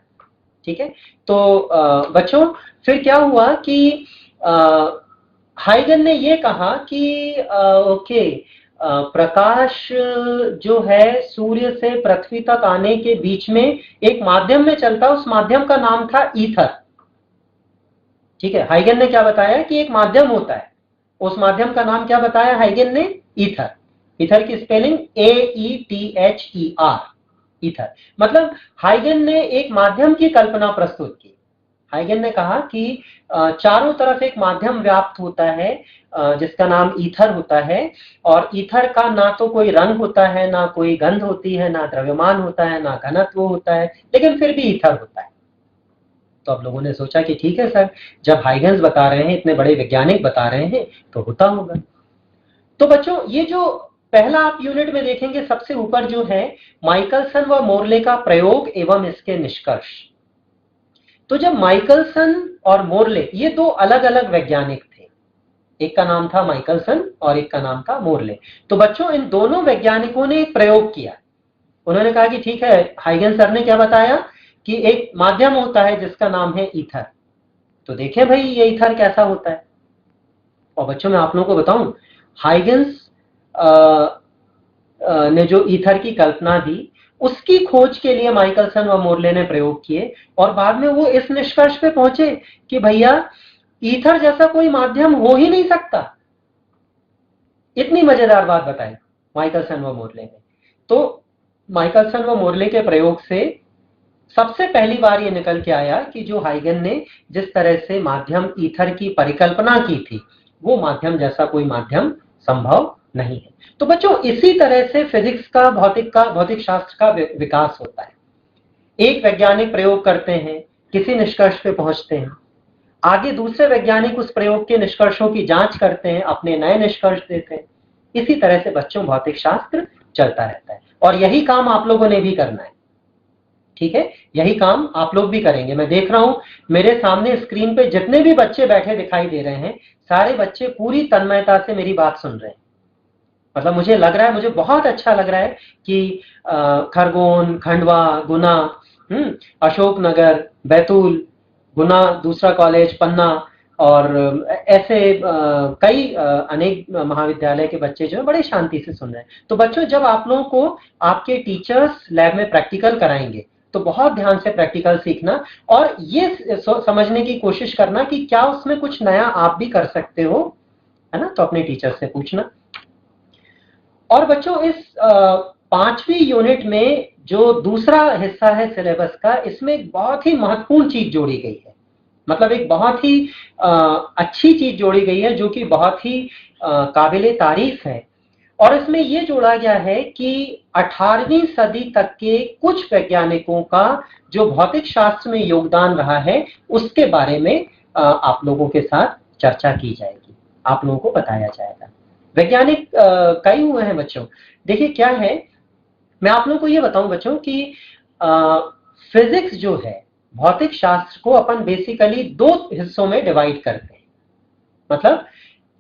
ठीक है। तो बच्चों फिर क्या हुआ कि हाइगन ने ये कहा कि ओके, प्रकाश जो है सूर्य से पृथ्वी तक आने के बीच में एक माध्यम में चलता, उस माध्यम का नाम था ईथर, ठीक है। हाइगन ने क्या बताया कि एक माध्यम होता है, उस माध्यम का नाम क्या बताया हाइगन ने? ईथर। ईथर की स्पेलिंग AETHER, ईथर। मतलब हाइगन ने एक माध्यम की कल्पना प्रस्तुत की। हाइगन ने कहा कि चारों तरफ एक माध्यम व्याप्त होता है जिसका नाम ईथर होता है, और ईथर का ना तो कोई रंग होता है, ना कोई गंध होती है, ना द्रव्यमान होता है, ना घनत्व होता है, लेकिन फिर भी ईथर होता है। तो अब लोगों ने सोचा कि ठीक है सर, जब हाइगन्स बता रहे हैं, इतने बड़े वैज्ञानिक बता रहे हैं, तो होता होगा। तो बच्चों ये जो पहला आप यूनिट में देखेंगे सबसे ऊपर जो है माइकलसन व मोरले का प्रयोग एवं इसके निष्कर्ष। तो जब माइकलसन और मोरले ये दो अलग अलग वैज्ञानिक थे, एक का नाम था माइकलसन और एक का नाम था मोरले, तो बच्चों इन दोनों वैज्ञानिकों ने एक प्रयोग किया। उन्होंने कहा कि ठीक है, हाइगन सर ने क्या बताया कि एक माध्यम होता है जिसका नाम है ईथर, तो देखिए भाई ये ईथर कैसा होता है। और बच्चों मैं आप लोगों को बताऊं, हाइगन्स ने जो ईथर की कल्पना दी उसकी खोज के लिए माइकलसन व मोरले ने प्रयोग किए, और बाद में वो इस निष्कर्ष पे पहुंचे कि भैया ईथर जैसा कोई माध्यम हो ही नहीं सकता। इतनी मजेदार बात बताई माइकलसन व मोरले ने। तो माइकलसन व मोरले के प्रयोग से सबसे पहली बार ये निकल के आया कि जो हाइगन ने जिस तरह से माध्यम ईथर की परिकल्पना की थी, वो माध्यम जैसा कोई माध्यम संभव नहीं है। तो बच्चों, इसी तरह से फिजिक्स का भौतिक शास्त्र का विकास होता है। एक वैज्ञानिक प्रयोग करते हैं, किसी निष्कर्ष पे पहुंचते हैं, आगे दूसरे वैज्ञानिक उस प्रयोग के निष्कर्षों की जांच करते हैं, अपने नए निष्कर्ष देते हैं। इसी तरह से बच्चों भौतिक शास्त्र चलता रहता है, और यही काम आप लोगों ने भी करना है। ठीक है, यही काम आप लोग भी करेंगे। मैं देख रहा हूं मेरे सामने स्क्रीन पे जितने भी बच्चे बैठे दिखाई दे रहे हैं, सारे बच्चे पूरी तन्मयता से मेरी बात सुन रहे हैं। मतलब मुझे लग रहा है, मुझे बहुत अच्छा लग रहा है कि खरगोन, खंडवा, गुना, अशोकनगर, बैतूल, गुना दूसरा कॉलेज, पन्ना, और ऐसे कई अनेक महाविद्यालय के बच्चे जो है बड़े शांति से सुन रहे हैं। तो बच्चों, जब आप लोगों को आपके टीचर्स लैब में प्रैक्टिकल कराएंगे तो बहुत ध्यान से प्रैक्टिकल सीखना, और ये समझने की कोशिश करना कि क्या उसमें कुछ नया आप भी कर सकते हो, है ना। तो अपने टीचर से पूछना। और बच्चों, इस 5वीं यूनिट में जो दूसरा हिस्सा है सिलेबस का, इसमें एक बहुत ही महत्वपूर्ण चीज जोड़ी गई है। मतलब एक बहुत ही अच्छी चीज जोड़ी गई है, जो कि बहुत ही काबिले तारीफ है। और इसमें यह जोड़ा गया है कि 18वीं सदी तक के कुछ वैज्ञानिकों का जो भौतिक शास्त्र में योगदान रहा है, उसके बारे में आप लोगों के साथ चर्चा की जाएगी, आप लोगों को बताया जाएगा। वैज्ञानिक कई हुए हैं बच्चों। देखिए क्या है, मैं आप लोगों को ये बताऊं बच्चों कि फिजिक्स जो है, भौतिक शास्त्र को अपन बेसिकली 2 हिस्सों में डिवाइड करते हैं। मतलब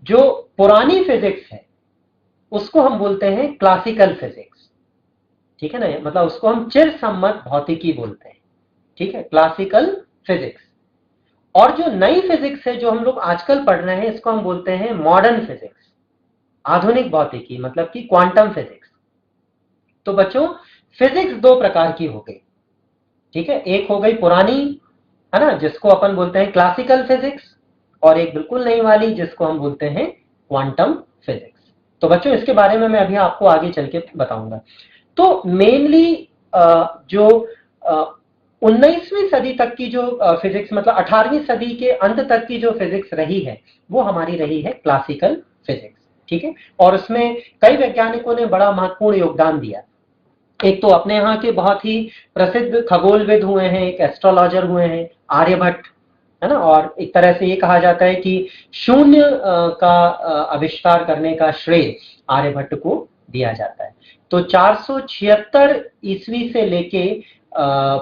जो पुरानी फिजिक्स है उसको हम बोलते हैं क्लासिकल फिजिक्स, ठीक है ना। मतलब उसको हम चिरसम्मत भौतिकी बोलते हैं, ठीक है, क्लासिकल फिजिक्स। और जो नई फिजिक्स है जो हम लोग आजकल पढ़ रहे हैं, इसको हम बोलते हैं मॉडर्न फिजिक्स, आधुनिक भौतिकी, मतलब कि क्वांटम फिजिक्स। तो बच्चों, फिजिक्स 2 प्रकार की हो गई, ठीक है। एक हो गई पुरानी, है ना, जिसको अपन बोलते हैं क्लासिकल फिजिक्स, और एक बिल्कुल नई वाली जिसको हम बोलते हैं क्वांटम फिजिक्स। तो बच्चों, इसके बारे में मैं अभी आपको आगे चल के बताऊंगा। तो मेनली जो 19वीं सदी तक की जो फिजिक्स, मतलब 18वीं सदी के अंत तक की जो फिजिक्स रही है, वो हमारी रही है क्लासिकल फिजिक्स, ठीक है। और उसमें कई वैज्ञानिकों ने बड़ा महत्वपूर्ण योगदान दिया। एक तो अपने यहाँ के बहुत ही प्रसिद्ध खगोलविद हुए हैं, एक एस्ट्रोलॉजर हुए हैं आर्यभट्ट, है ना। और एक तरह से ये कहा जाता है कि शून्य का आविष्कार करने का श्रेय आर्यभट्ट को दिया जाता है। तो 476 ईस्वी से लेके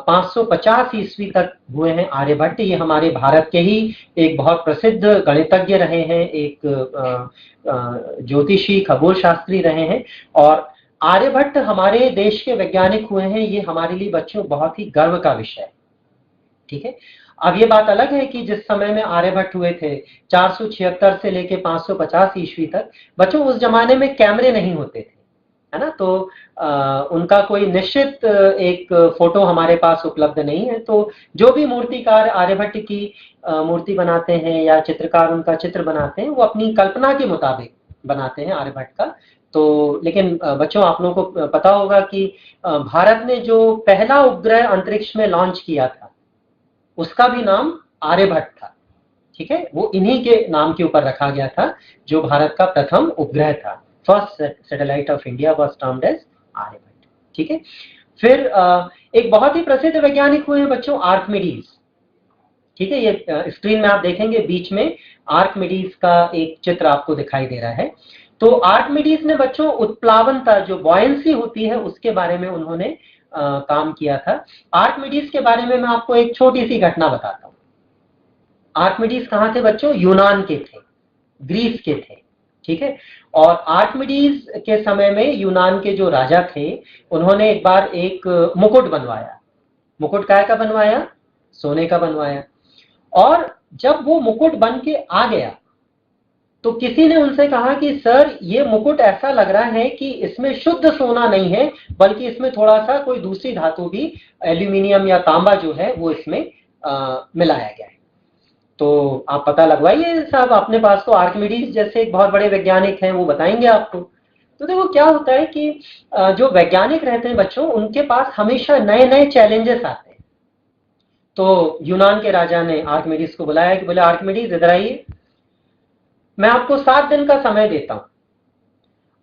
550 ईस्वी तक हुए हैं आर्यभट्ट। ये हमारे भारत के ही एक बहुत प्रसिद्ध गणितज्ञ रहे हैं, एक ज्योतिषी खगोल शास्त्री रहे हैं। और आर्यभट्ट हमारे देश के वैज्ञानिक हुए हैं, ये हमारे लिए बच्चों बहुत ही गर्व का विषय है, ठीक है। अब ये बात अलग है कि जिस समय में आर्यभट्ट हुए थे 476 से लेके 550 ईस्वी तक, बच्चों उस जमाने में कैमरे नहीं होते थे, है ना। तो उनका कोई निश्चित एक फोटो हमारे पास उपलब्ध नहीं है। तो जो भी मूर्तिकार आर्यभट्ट की मूर्ति बनाते हैं या चित्रकार उनका चित्र बनाते हैं, वो अपनी कल्पना के मुताबिक बनाते हैं आर्यभट्ट का। तो लेकिन बच्चों, आप लोगों को पता होगा कि भारत ने जो पहला उपग्रह अंतरिक्ष में लॉन्च किया था, उसका भी नाम आर्यभट्ट था, ठीक है। वो इन्हीं के नाम के ऊपर रखा गया था। जो भारत का प्रथम उपग्रह था, first satellite of India was termed as Aryabhata, ठीक है। फिर एक बहुत ही प्रसिद्ध वैज्ञानिक हुए हैं बच्चों आर्किमिडीज, ठीक है। ये स्क्रीन में आप देखेंगे बीच में आर्किमिडीज का एक चित्र आपको दिखाई दे रहा है। तो आर्किमिडीज ने बच्चों उत्प्लावनता, जो बॉयंसी होती है, उसके बारे में उन्होंने काम किया था। आर्किमिडीज के बारे में मैं आपको एक छोटी सी घटना बताता हूँ। आर्किमिडीज कहाँ थे बच्चों? यूनान के थे, ग्रीस के थे, ठीक है। और आर्किमिडीज के समय में यूनान के जो राजा थे, उन्होंने एक बार एक मुकुट बनवाया। मुकुट काय का बनवाया? सोने का बनवाया। और जब वो मुकुट बन के आ गया तो किसी ने उनसे कहा कि सर, ये मुकुट ऐसा लग रहा है कि इसमें शुद्ध सोना नहीं है, बल्कि इसमें थोड़ा सा कोई दूसरी धातु भी, एल्यूमिनियम या तांबा जो है, वो इसमें मिलाया गया है। तो आप पता लगवाइए साहब, अपने पास तो आर्किमिडीज जैसे एक बहुत बड़े वैज्ञानिक हैं, वो बताएंगे आपको। तो देखो क्या होता है कि जो वैज्ञानिक रहते हैं बच्चों, उनके पास हमेशा नए नए चैलेंजेस आते हैं। तो यूनान के राजा ने आर्किमिडीज को बुलाया कि बोले आर्किमिडीज इधर आइए, मैं आपको 7 दिन का समय देता हूं,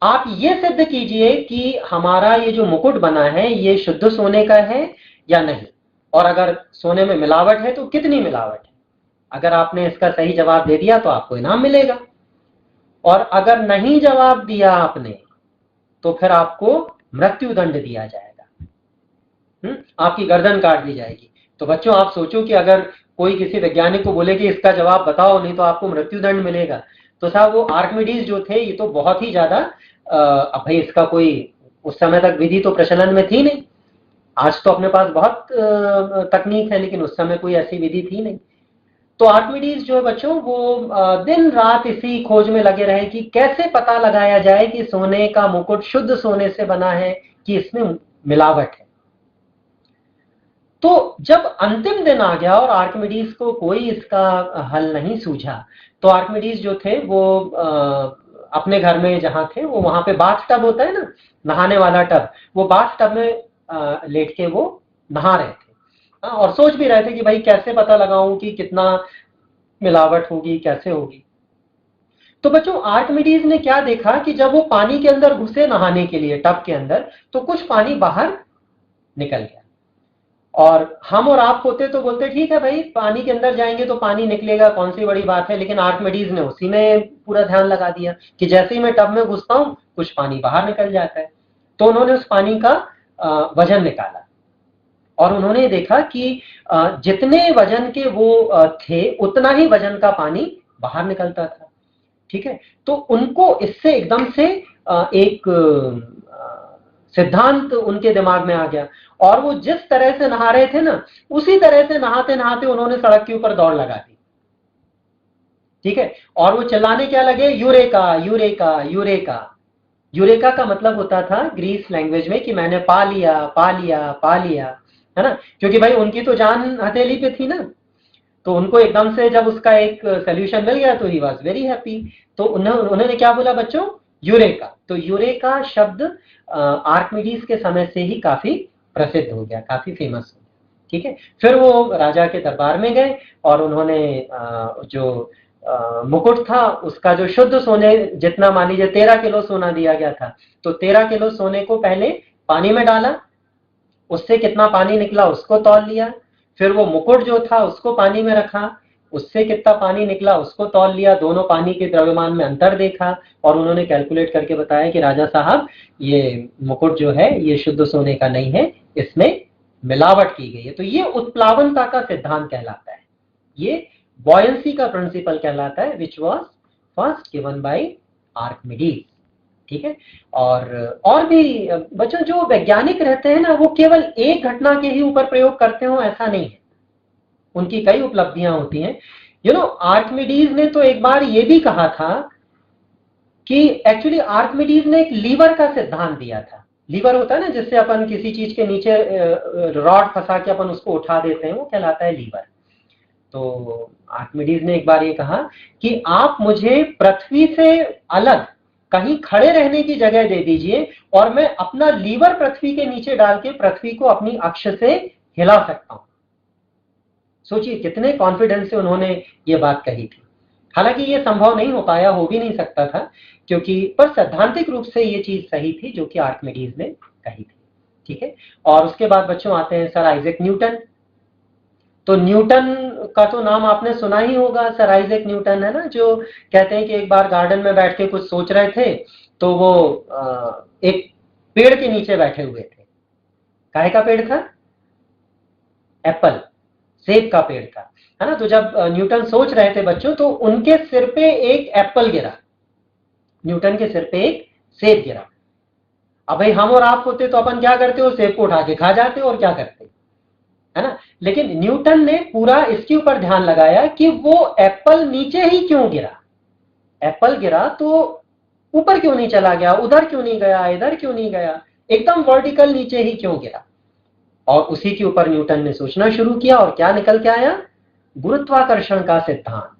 आप ये सिद्ध कीजिए कि हमारा ये जो मुकुट बना है ये शुद्ध सोने का है या नहीं, और अगर सोने में मिलावट है तो कितनी मिलावट है। अगर आपने इसका सही जवाब दे दिया तो आपको इनाम मिलेगा, और अगर नहीं जवाब दिया आपने तो फिर आपको मृत्यु दंड दिया जाएगा। आपकी गर्दन काट दी जाएगी। तो बच्चों आप सोचो कि अगर कोई किसी वैज्ञानिक को बोले कि इसका जवाब बताओ, नहीं तो आपको मृत्यु दंड मिलेगा, तो साहब वो आर्किमिडीज जो थे ये तो बहुत ही ज्यादा, अब भाई इसका कोई उस समय तक विधि तो प्रचलन में थी नहीं। आज तो अपने पास बहुत तकनीक है, लेकिन उस समय कोई ऐसी विधि थी नहीं। तो आर्किमिडीज जो है बच्चों, वो दिन रात इसी खोज में लगे रहे कि कैसे पता लगाया जाए कि सोने का मुकुट शुद्ध सोने से बना है कि इसमें मिलावट है। तो जब अंतिम दिन आ गया और आर्किमिडीज को कोई इसका हल नहीं सूझा, तो आर्किमिडीज जो थे वो अपने घर में जहां थे, वो वहां पे बाथ टब होता है ना, नहाने वाला टब, वो बाथ टब में लेट के वो नहा रहे थे। और सोच भी रहे थे कि भाई कैसे पता लगाऊं कि कितना मिलावट होगी, कैसे होगी। तो बच्चों आर्किमिडीज ने क्या देखा कि जब वो पानी के अंदर घुसे नहाने के लिए टब के अंदर, तो कुछ पानी बाहर निकल गया। और हम और आप होते तो बोलते ठीक है भाई, पानी के अंदर जाएंगे तो पानी निकलेगा, कौन सी बड़ी बात है। लेकिन आर्किमिडीज ने उसी में पूरा ध्यान लगा दिया कि जैसे ही मैं टब में घुसता हूं कुछ पानी बाहर निकल जाता है। तो उन्होंने उस पानी का वजन निकाला, और उन्होंने देखा कि जितने वजन के वो थे उतना ही वजन का पानी बाहर निकलता था। ठीक है, तो उनको इससे एकदम से एक सिद्धांत उनके दिमाग में आ गया, और वो जिस तरह से नहा रहे थे ना, उसी तरह से नहाते नहाते उन्होंने सड़क के ऊपर दौड़ लगा दी। ठीक है, और वो चिल्लाने क्या लगे, यूरेका यूरेका यूरेका। यूरेका का मतलब होता था ग्रीस लैंग्वेज में कि मैंने पा लिया पा लिया पा लिया, है ना, क्योंकि भाई उनकी तो जान हथेली पे थी ना। तो उनको एकदम से जब उसका एक सोल्यूशन मिल गया तो ही वॉज वेरी हैप्पी। तो उन्होंने क्या बोला बच्चों, यूरेका। तो यूरेका शब्द आर्किमिडीज के समय से ही काफी प्रसिद्ध हो गया, काफी फेमस हो गया। ठीक है, फिर वो राजा के दरबार में गए और उन्होंने जो मुकुट था उसका जो शुद्ध सोने जितना, मान लीजिए 13 किलो सोना दिया गया था, तो 13 किलो सोने को पहले पानी में डाला, उससे कितना पानी निकला उसको तौल लिया। फिर वो मुकुट जो था उसको पानी में रखा, उससे कितना पानी निकला उसको तौल लिया, दोनों पानी के द्रव्यमान में अंतर देखा, और उन्होंने कैलकुलेट करके बताया कि राजा साहब ये मुकुट जो है ये शुद्ध सोने का नहीं है, इसमें मिलावट की गई है। तो ये उत्प्लावनता का सिद्धांत कहलाता है, ये बॉयंसी का प्रिंसिपल कहलाता है, which was first given by Archimedes. ठीक है, और भी बच्चों जो वैज्ञानिक रहते हैं ना, वो केवल एक घटना के ही ऊपर प्रयोग करते हो ऐसा नहीं है, उनकी कई उपलब्धियां होती हैं। आर्किमिडीज ने तो एक बार ये भी कहा था कि एक्चुअली आर्किमिडीज ने एक लीवर का सिद्धांत दिया था। लीवर होता है ना जिससे अपन किसी चीज के नीचे रॉड फंसा के अपन उसको उठा देते हैं, वो कहलाता है लीवर। तो आर्किमिडीज ने एक बार ये कहा कि आप मुझे पृथ्वी से अलग कहीं खड़े रहने की जगह दे दीजिए, और मैं अपना लीवर पृथ्वी के नीचे डाल के पृथ्वी को अपनी अक्ष से हिला सकता हूं। सोचिए कितने कॉन्फिडेंस से उन्होंने ये बात कही थी। हालांकि ये संभव नहीं हो पाया, हो भी नहीं सकता था, क्योंकि पर सैद्धांतिक रूप से ये चीज सही थी जो कि आर्किमिडीज ने कही थी। ठीक है, और उसके बाद बच्चों आते हैं सर आइजैक न्यूटन। तो न्यूटन का तो नाम आपने सुना ही होगा, सर आइजैक न्यूटन, है ना, जो कहते हैं कि एक बार गार्डन में बैठ के कुछ सोच रहे थे, तो वो एक पेड़ के नीचे बैठे हुए थे। काहे का पेड़ था? एप्पल, सेब का पेड़ था, है ना। तो जब न्यूटन सोच रहे थे बच्चों, तो उनके सिर पे एक एप्पल गिरा, न्यूटन के सिर पे एक सेब गिरा। अब भाई हम और आप होते तो अपन क्या करते हो, सेब को उठा के खा जाते और क्या करते, है ना। लेकिन न्यूटन ने पूरा इसके ऊपर ध्यान लगाया कि वो एप्पल नीचे ही क्यों गिरा, एप्पल गिरा तो ऊपर क्यों नहीं चला गया, उधर क्यों नहीं गया, इधर क्यों नहीं गया, एकदम वर्टिकल नीचे ही क्यों गिरा। और उसी के ऊपर न्यूटन ने सोचना शुरू किया, और क्या निकल के आया, गुरुत्वाकर्षण का सिद्धांत,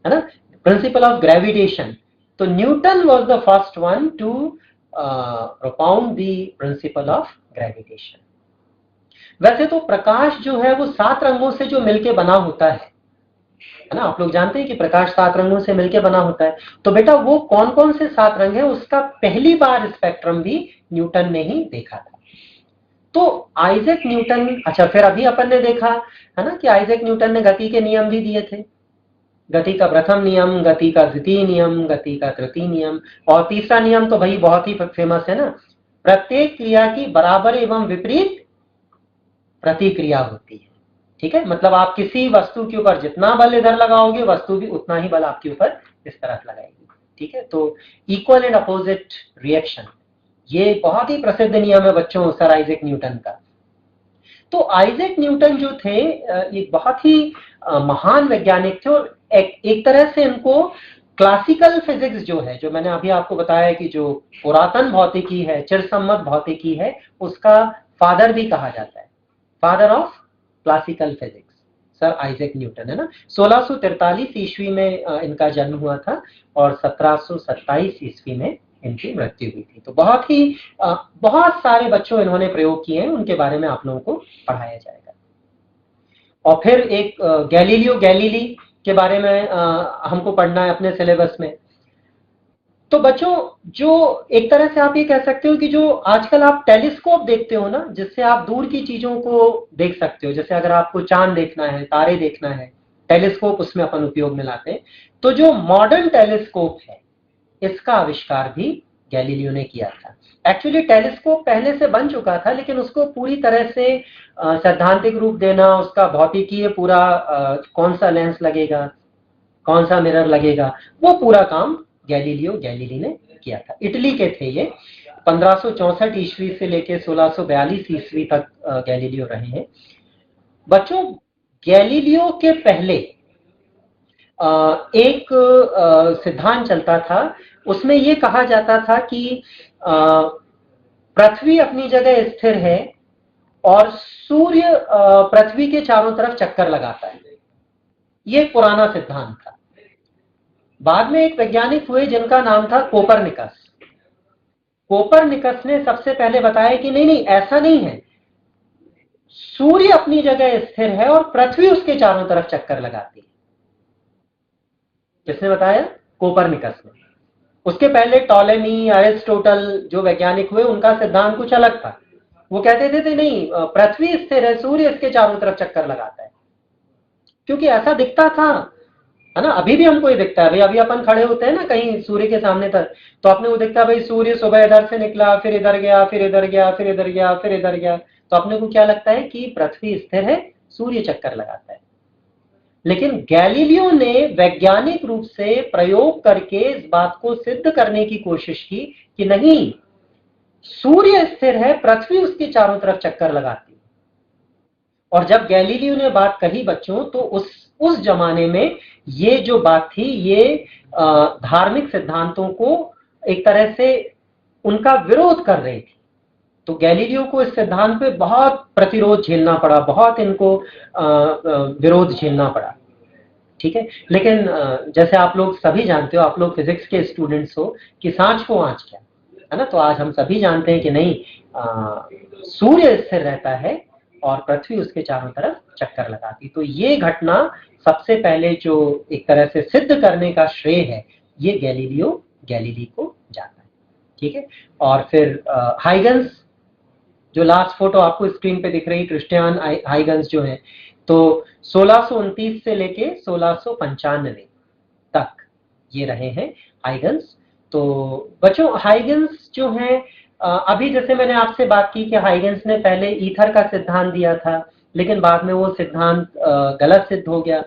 है ना, प्रिंसिपल ऑफ ग्रेविटेशन। तो Newton was the first one two propound the principle of gravitation. वैसे तो प्रकाश जो है वो 7 रंगों से जो मिलके बना होता है ना, आप लोग जानते हैं कि प्रकाश 7 रंगों से मिलके बना होता है। तो बेटा वो कौन कौन से 7 रंग हैं उसका पहली बार स्पेक्ट्रम भी न्यूटन ने ही देखा था। तो आइजैक न्यूटन, अच्छा फिर अभी अपन ने देखा है ना कि आइजैक न्यूटन ने गति के नियम भी दिए थे। गति का प्रथम नियम, गति का द्वितीय नियम, गति का तृतीय नियम, और तीसरा नियम तो भाई बहुत ही फेमस है ना, प्रत्येक क्रिया की बराबर एवं विपरीत प्रतिक्रिया होती है। ठीक है, मतलब आप किसी वस्तु के ऊपर जितना बल इधर लगाओगे वस्तु भी उतना ही बल आपके ऊपर इस तरफ लगाएगी। ठीक है, तो इक्वल एंड अपोजिट रिएक्शन, ये बहुत ही प्रसिद्ध नियम है बच्चों सर आइजैक न्यूटन का। तो आइजैक न्यूटन जो थे ये बहुत ही महान वैज्ञानिक थे, और एक तरह से इनको क्लासिकल फिजिक्स जो है, जो मैंने अभी आपको बताया कि जो पुरातन भौतिकी है, चिरसम्मत भौतिकी है, उसका फादर भी कहा जाता है, father of classical physics sir Isaac Newton, है ना। 1643 ईस्वी में इनका जन्म हुआ था और 1727 ईस्वी में इनकी मृत्यु हुई थी। तो बहुत सारे बच्चों इन्होंने प्रयोग किए हैं, उनके बारे में आप लोगों को पढ़ाया जाएगा। और फिर एक गैलीलियो गैलीली के बारे में हमको पढ़ना है अपने सिलेबस में। तो बच्चों जो एक तरह से आप ये कह सकते हो कि जो आजकल आप टेलीस्कोप देखते हो ना, जिससे आप दूर की चीजों को देख सकते हो, जैसे अगर आपको चांद देखना है, तारे देखना है, टेलीस्कोप उसमें अपन उपयोग में लाते हैं। तो जो मॉडर्न टेलीस्कोप है इसका आविष्कार भी गैलीलियो ने किया था। एक्चुअली टेलीस्कोप पहले से बन चुका था, लेकिन उसको पूरी तरह से सैद्धांतिक रूप देना, उसका भौतिकीय पूरा कौन सा लेंस लगेगा, कौन सा मिरर लगेगा, वो पूरा काम गैलीलियो गैलीली ने किया था। इटली के थे ये, 1564 ईस्वी से लेके 1642 ईस्वी तक गैलीलियो रहे हैं। बच्चों गैलीलियो के पहले एक सिद्धांत चलता था, उसमें ये कहा जाता था कि पृथ्वी अपनी जगह स्थिर है और सूर्य पृथ्वी के चारों तरफ चक्कर लगाता है। ये पुराना सिद्धांत था। बाद में एक वैज्ञानिक हुए जिनका नाम था कोपरनिकस। कोपरनिकस ने सबसे पहले बताया कि नहीं नहीं ऐसा नहीं है, सूर्य अपनी जगह स्थिर है और पृथ्वी उसके चारों तरफ चक्कर लगाती है। किसने बताया? कोपरनिकस ने। उसके पहले टॉलेमी, अरिस्टोटल जो वैज्ञानिक हुए उनका सिद्धांत कुछ अलग था। वो कहते थे नहीं पृथ्वी स्थिर है, सूर्य इसके चारों तरफ चक्कर लगाता है, क्योंकि ऐसा दिखता था, है ना। अभी भी हमको ये दिखता है भाई, अभी अपन खड़े होते हैं ना कहीं सूर्य के सामने तक, तो अपने को दिखता है भाई सूर्य सुबह इधर से निकला, फिर इधर गया, फिर इधर गया, फिर इधर गया, फिर इधर गया, तो अपने को क्या लगता है कि पृथ्वी स्थिर है, सूर्य चक्कर लगाता है। लेकिन गैलीलियो ने वैज्ञानिक रूप से प्रयोग करके इस बात को सिद्ध करने की कोशिश की कि नहीं, सूर्य स्थिर है, पृथ्वी उसके चारों तरफ चक्कर लगाती है। और जब गैलीलियो ने बात कही बच्चों, तो उस जमाने में ये जो बात थी, ये धार्मिक सिद्धांतों को एक तरह से उनका विरोध कर रही थी। तो गैलीलियो को इस सिद्धांत पे बहुत प्रतिरोध झेलना पड़ा, बहुत इनको विरोध झेलना पड़ा। ठीक है, लेकिन जैसे आप लोग सभी जानते हो, आप लोग फिजिक्स के स्टूडेंट्स हो, कि सांच को आंच क्या, है ना। तो आज हम सभी जानते हैं कि नहीं, सूर्य स्थिर रहता है और पृथ्वी उसके चारों तरफ चक्कर लगाती। तो ये घटना सबसे पहले जो एक तरह से सिद्ध करने का श्रेय है, ये गैलीलियो गैलीली को जाता है। ठीक है, और फिर हाइगन्स, जो लास्ट फोटो आपको स्क्रीन पे दिख रही, क्रिस्टियन हाइगन्स जो है, तो 1629 से लेके 1695 तक ये रहे हैं हाइगन्स। तो बच्चों हाइगन्स जो है, अभी जैसे मैंने आपसे बात की कि हाइगन्स ने पहले ईथर का सिद्धांत दिया था, लेकिन बाद में वो सिद्धांत गलत सिद्ध हो गया।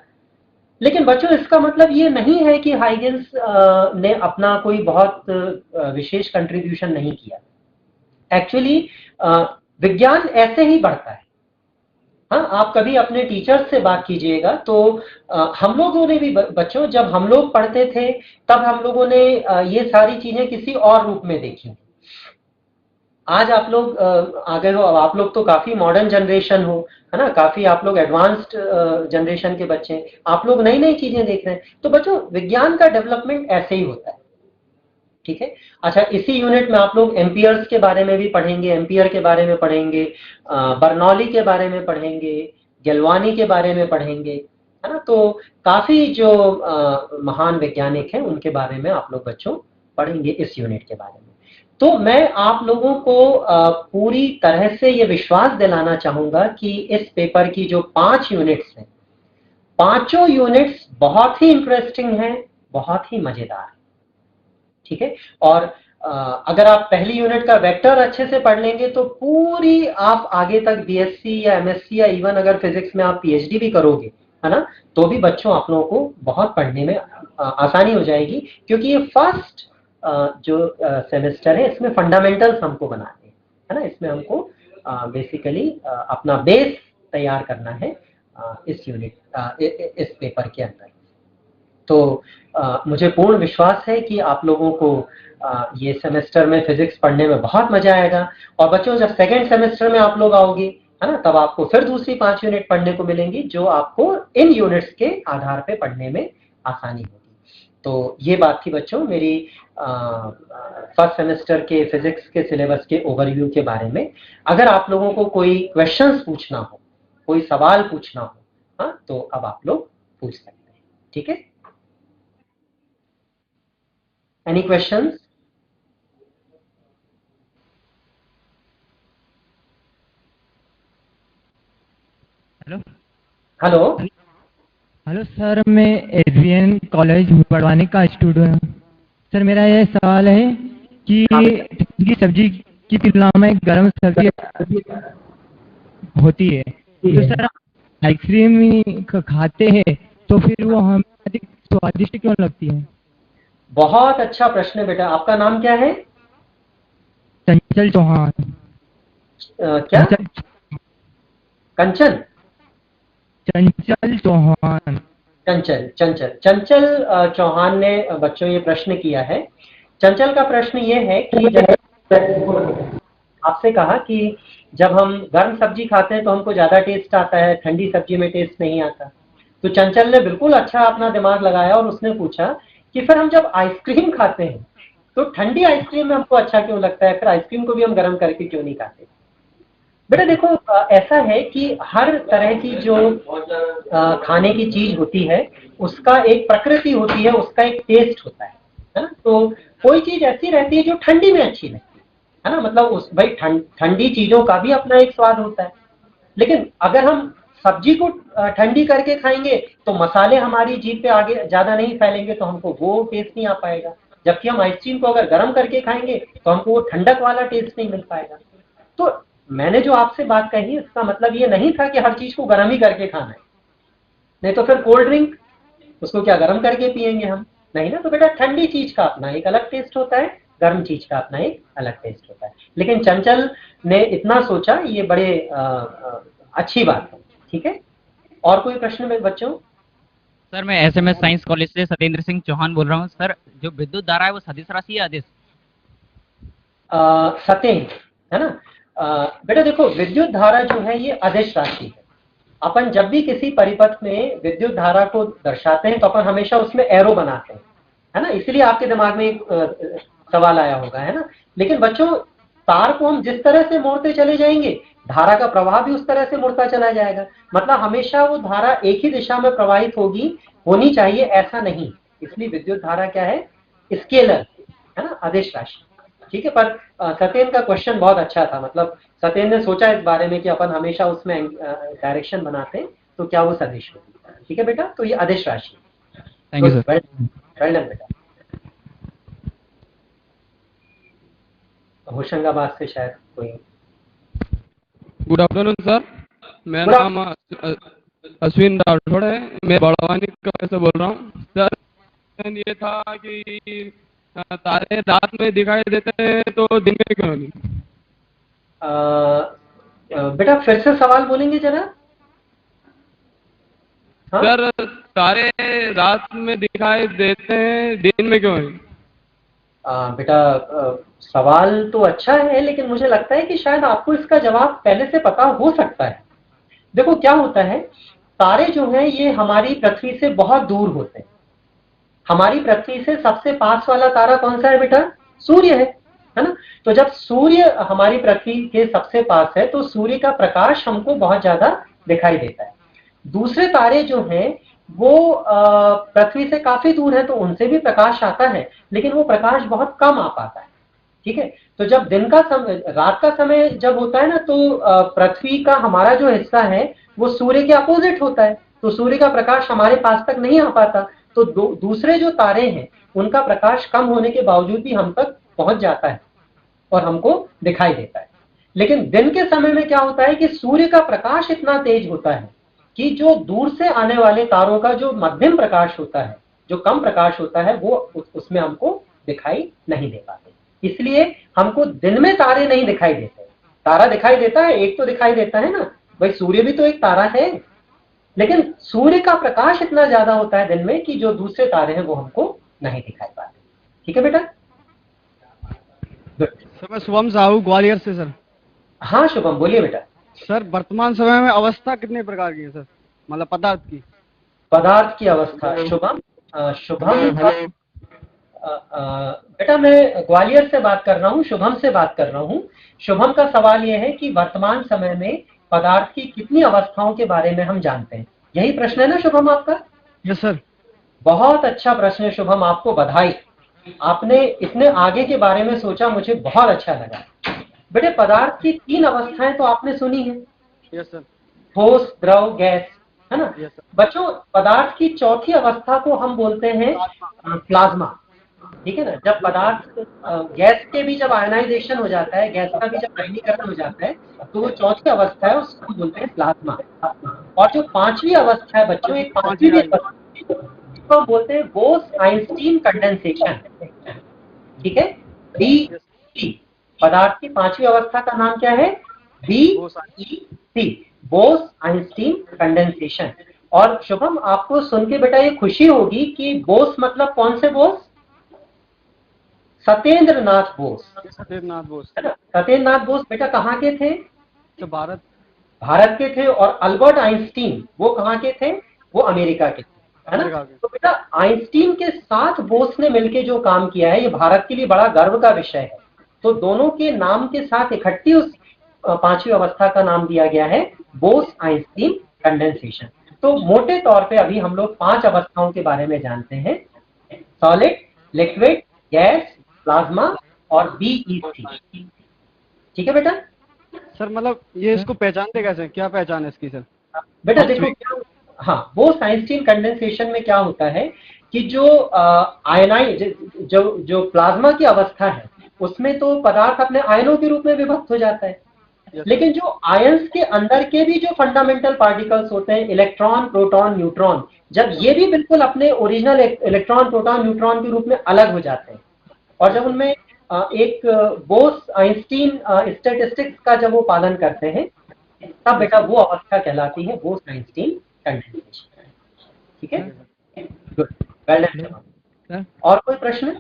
लेकिन बच्चों इसका मतलब ये नहीं है कि हाइगन्स ने अपना कोई बहुत विशेष कंट्रीब्यूशन नहीं किया। एक्चुअली विज्ञान ऐसे ही बढ़ता है। हाँ, आप कभी अपने टीचर्स से बात कीजिएगा तो हम लोगों ने भी बच्चों, जब हम लोग पढ़ते थे तब हम लोगों ने ये सारी चीजें किसी और रूप में देखी। आज आप लोग आ गए हो, अब आप लोग तो काफी मॉडर्न जनरेशन हो, है ना, काफी आप लोग एडवांस्ड जनरेशन के बच्चे हैं, आप लोग नई नई चीजें देख रहे हैं। तो बच्चों, विज्ञान का डेवलपमेंट ऐसे ही होता है, ठीक है। अच्छा, इसी यूनिट में आप लोग एम्पियर्स के बारे में भी पढ़ेंगे, एम्पियर के बारे में पढ़ेंगे, बर्नौली के बारे में पढ़ेंगे, गैल्वानी के बारे में पढ़ेंगे, है ना। तो काफी जो महान वैज्ञानिक हैं उनके बारे में आप लोग बच्चों पढ़ेंगे इस यूनिट के बारे में। तो मैं आप लोगों को पूरी तरह से ये विश्वास दिलाना चाहूंगा कि इस पेपर की जो 5 यूनिट्स हैं, पांचों यूनिट्स बहुत ही इंटरेस्टिंग हैं, बहुत ही मजेदार है, ठीक है। और अगर आप पहली यूनिट का वेक्टर अच्छे से पढ़ लेंगे तो पूरी आप आगे तक बीएससी या एमएससी या इवन अगर फिजिक्स में आप पीएचडी भी करोगे, है ना, तो भी बच्चों आप लोगों को बहुत पढ़ने में आसानी हो जाएगी, क्योंकि ये फर्स्ट जो सेमेस्टर है इसमें फंडामेंटल्स हमको बनाने हैं, है ना। इसमें हमको बेसिकली अपना बेस तैयार करना है इस यूनिट इस पेपर के अंदर। तो मुझे पूर्ण विश्वास है कि आप लोगों को ये सेमेस्टर में फिजिक्स पढ़ने में बहुत मजा आएगा। और बच्चों, जब सेकेंड सेमेस्टर में आप लोग आओगे, है ना, तब आपको फिर दूसरी 5 यूनिट पढ़ने को मिलेंगी जो आपको इन यूनिट्स के आधार पे पढ़ने में आसानी होगी। तो ये बात थी बच्चों मेरी फर्स्ट सेमेस्टर के फिजिक्स के सिलेबस के ओवरव्यू के बारे में। अगर आप लोगों को कोई क्वेश्चंस पूछना हो, कोई सवाल पूछना हो, हाँ, तो अब आप लोग पूछ सकते हैं, ठीक है। Any questions? Hello hello. Hello sir, मैं एसवीएन कॉलेज बड़वानी का स्टूडेंट हूँ। सर मेरा ये सवाल है कि हाँ बेटा। ठंडी सब्जी की तुलना में गर्म सब्जी होती है, तो सर आइसक्रीम खाते हैं तो फिर वो हमें अधिक स्वादिष्ट क्यों लगती है? बहुत अच्छा प्रश्न है बेटा। आपका नाम क्या है? चंचल चौहान। क्या? चंचल कंचन? चंचल चौहान। चंचल चंचल चंचल चौहान ने बच्चों ये प्रश्न किया है। चंचल का प्रश्न ये है कि जब आपसे कहा कि जब हम गर्म सब्जी खाते हैं तो हमको ज्यादा टेस्ट आता है, ठंडी सब्जी में टेस्ट नहीं आता। तो चंचल ने बिल्कुल अच्छा अपना दिमाग लगाया और उसने पूछा कि फिर हम जब आइसक्रीम खाते हैं तो ठंडी आइसक्रीम में हमको अच्छा क्यों लगता है, फिर आइसक्रीम को भी हम गर्म करके क्यों नहीं खाते। बेटा देखो, ऐसा है कि हर तरह की जो खाने की चीज होती है उसका एक प्रकृति होती है, उसका एक टेस्ट होता है ना। तो कोई चीज ऐसी रहती है जो ठंडी में अच्छी लगती है ना, मतलब उस भाई ठंडी चीजों का भी अपना एक स्वाद होता है। लेकिन अगर हम सब्जी को ठंडी करके खाएंगे तो मसाले हमारी जीभ पे आगे ज्यादा नहीं फैलेंगे, तो हमको वो टेस्ट नहीं आ पाएगा। जबकि हम आइसक्रीम को अगर गर्म करके खाएंगे तो हमको वो ठंडक वाला टेस्ट नहीं मिल पाएगा। तो मैंने जो आपसे बात कही इसका मतलब ये नहीं था कि हर चीज को गर्म ही करके खाना है, नहीं तो फिर कोल्ड ड्रिंक उसको क्या गर्म करके पियेंगे हम, नहीं ना। तो बेटा ठंडी चीज का अपना एक अलग टेस्ट होता है, गर्म चीज का अपना एक अलग टेस्ट होता है। लेकिन चंचल ने इतना सोचा, ये बड़े अच्छी बात है, ठीक है। और कोई प्रश्न में बच्चों? सर मैं एसएमएस साइंस कॉलेज से सत्येंद्र सिंह चौहान बोल रहा हूँ। सर जो विद्युत धारा है वो सदिश राशि या अदिश? सत्येंद्र, है ना। बेटा देखो, विद्युत धारा जो है ये अदिश राशि है। अपन जब भी किसी परिपथ में विद्युत धारा को दर्शाते हैं तो अपन हमेशा उसमें एरो बनाते हैं, है ना। इसलिए आपके दिमाग में एक सवाल आया होगा, है ना। लेकिन बच्चों, तार को हम जिस तरह से मोड़ते चले जाएंगे धारा का प्रवाह भी उस तरह से मुड़ता चला जाएगा। मतलब हमेशा वो धारा एक ही दिशा में प्रवाहित होनी चाहिए, ऐसा नहीं। इसलिए विद्युत धारा क्या है? स्केलर, है ना, अदिश राशि, ठीक है। पर सत्येंद्र का क्वेश्चन बहुत अच्छा था, मतलब सत्येंद्र ने सोचा इस बारे में कि अपन हमेशा उसमें डायरेक्शन बनाते हैं तो क्या वो सदिश होगी, ठीक है बेटा। तो ये अदिश राशि। Thank you sir. Well done बेटा। होशंगाबाद से शायद कोई। गुड आफ्टरनून सर, मेरा नाम अश्विन राठौड़ है, मैं बड़वानी का से बोल रहा हूँ। सर ये था कि तारे रात में दिखाई देते हैं तो दिन में क्यों नहीं? बेटा फिर से सवाल बोलेंगे जरा? हाँ? सर तारे रात में दिखाई देते हैं दिन में क्यों नहीं? बेटा सवाल तो अच्छा है, लेकिन मुझे लगता है कि शायद आपको इसका जवाब पहले से पता हो सकता है। देखो क्या होता है, तारे जो हैं ये हमारी पृथ्वी से बहुत दूर होते हैं। हमारी पृथ्वी से सबसे पास वाला तारा कौन सा है बेटा? सूर्य है ना। तो जब सूर्य हमारी पृथ्वी के सबसे पास है तो सूर्य का प्रकाश हमको बहुत ज्यादा दिखाई देता है। दूसरे तारे जो हैं वो पृथ्वी से काफी दूर है, तो उनसे भी प्रकाश आता है, लेकिन वो प्रकाश बहुत कम आ पाता है। ठीक है, तो जब दिन का समय, रात का समय जब होता है ना, तो पृथ्वी का हमारा जो हिस्सा है वो सूर्य के अपोजिट होता है, तो सूर्य का प्रकाश हमारे पास तक नहीं आ पाता। तो दूसरे जो तारे हैं उनका प्रकाश कम होने के बावजूद भी हम तक पहुंच जाता है और हमको दिखाई देता है। लेकिन दिन के समय में क्या होता है कि सूर्य का प्रकाश इतना तेज होता है कि जो दूर से आने वाले तारों का जो मध्यम प्रकाश होता है, जो कम प्रकाश होता है, वो उसमें हमको दिखाई नहीं दे पाते। इसलिए हमको दिन में तारे नहीं दिखाई देते। तारा दिखाई देता है, एक तो दिखाई देता है ना भाई, सूर्य भी तो एक तारा है, लेकिन सूर्य का प्रकाश इतना ज्यादा होता है दिन में कि जो दूसरे तारे हैं वो हमको नहीं दिखाई पाते। ठीक है बेटा? सर मैं शुभम साहू ग्वालियर से सर। हाँ शुभम, बोलिए बेटा। सर वर्तमान समय में अवस्था कितने प्रकार की है सर, मतलब पदार्थ की? पदार्थ की अवस्था शुभम, बेटा मैं ग्वालियर से बात कर रहा हूँ, शुभम से बात कर रहा हूँ। शुभम का सवाल यह है कि वर्तमान समय में पदार्थ की कितनी अवस्थाओं के बारे में हम जानते हैं, यही प्रश्न है ना शुभम आपका? Yes sir. बहुत अच्छा प्रश्न है शुभम, आपको बधाई। आपने इतने आगे के बारे में सोचा, मुझे बहुत अच्छा लगा। बेटे पदार्थ की 3 अवस्थाएं तो आपने सुनी है। Yes sir. ठोस, द्रव, गैस, है ना। Yes sir. बच्चों पदार्थ की चौथी अवस्था को हम बोलते हैं प्लाज्मा। ठीक है ना। जब पदार्थ गैस के भी जब आयनाइजेशन हो जाता है, गैस का भी जब आयनीकरण हो जाता है, तो वो चौथी अवस्था है, उसको बोलते हैं प्लाज्मा। और जो 5वीं अवस्था है बच्चों, एक 5वीं भी इसको हम बोलते हैं बोस-आइंस्टीन कंडेंसेशन। ठीक है, BE। पदार्थ की 5वीं अवस्था का नाम क्या है? BEC, Bose-Einstein condensation. और शुभम आपको सुन के बेटा ये खुशी होगी कि बोस मतलब कौन से बोस? सत्येंद्र नाथ बोस। सत्येंद्र नाथ बोस, है ना। सत्येंद्र नाथ बोस बेटा कहाँ के थे? तो भारत के थे। और अल्बर्ट आइंस्टीन वो कहाँ के थे? वो अमेरिका के थे, है ना। तो बेटा आइंस्टीन के साथ बोस ने मिलकर जो काम किया है, ये भारत के लिए बड़ा गर्व का विषय है। तो दोनों के नाम के साथ इकट्ठी उस 5वीं अवस्था का नाम दिया गया है बोस-आइंस्टीन कंडेंसेशन। तो मोटे तौर पे अभी हम लोग 5 अवस्थाओं के बारे में जानते हैं: सॉलिड, लिक्विड, गैस, प्लाज्मा और BEC। ठीक है बेटा? सर मतलब ये इसको पहचानते कैसे, क्या पहचान है इसकी सर? बेटा देखो क्या, हाँ, बोस-आइंस्टीन कंडेंसेशन में क्या होता है कि जो जो प्लाज्मा की अवस्था है उसमें तो पदार्थ अपने आयनों के रूप में विभक्त हो जाता है। लेकिन जो आयंस के अंदर के भी जो फंडामेंटल पार्टिकल्स होते हैं, इलेक्ट्रॉन, प्रोटॉन, न्यूट्रॉन, जब ये भी बिल्कुल अपने ओरिजिनल इलेक्ट्रॉन, प्रोटॉन, न्यूट्रॉन के रूप में अलग हो जाते हैं, और जब उनमें एक बोस-आइंस्टीन स्टैटिस्टिक्स का जब वो पालन करते हैं, तब बेटा वो अवस्था कहलाती है बोस-आइंस्टीन कंडेंसेशन। ठीक है, गुड, वेल डन। और कोई प्रश्न?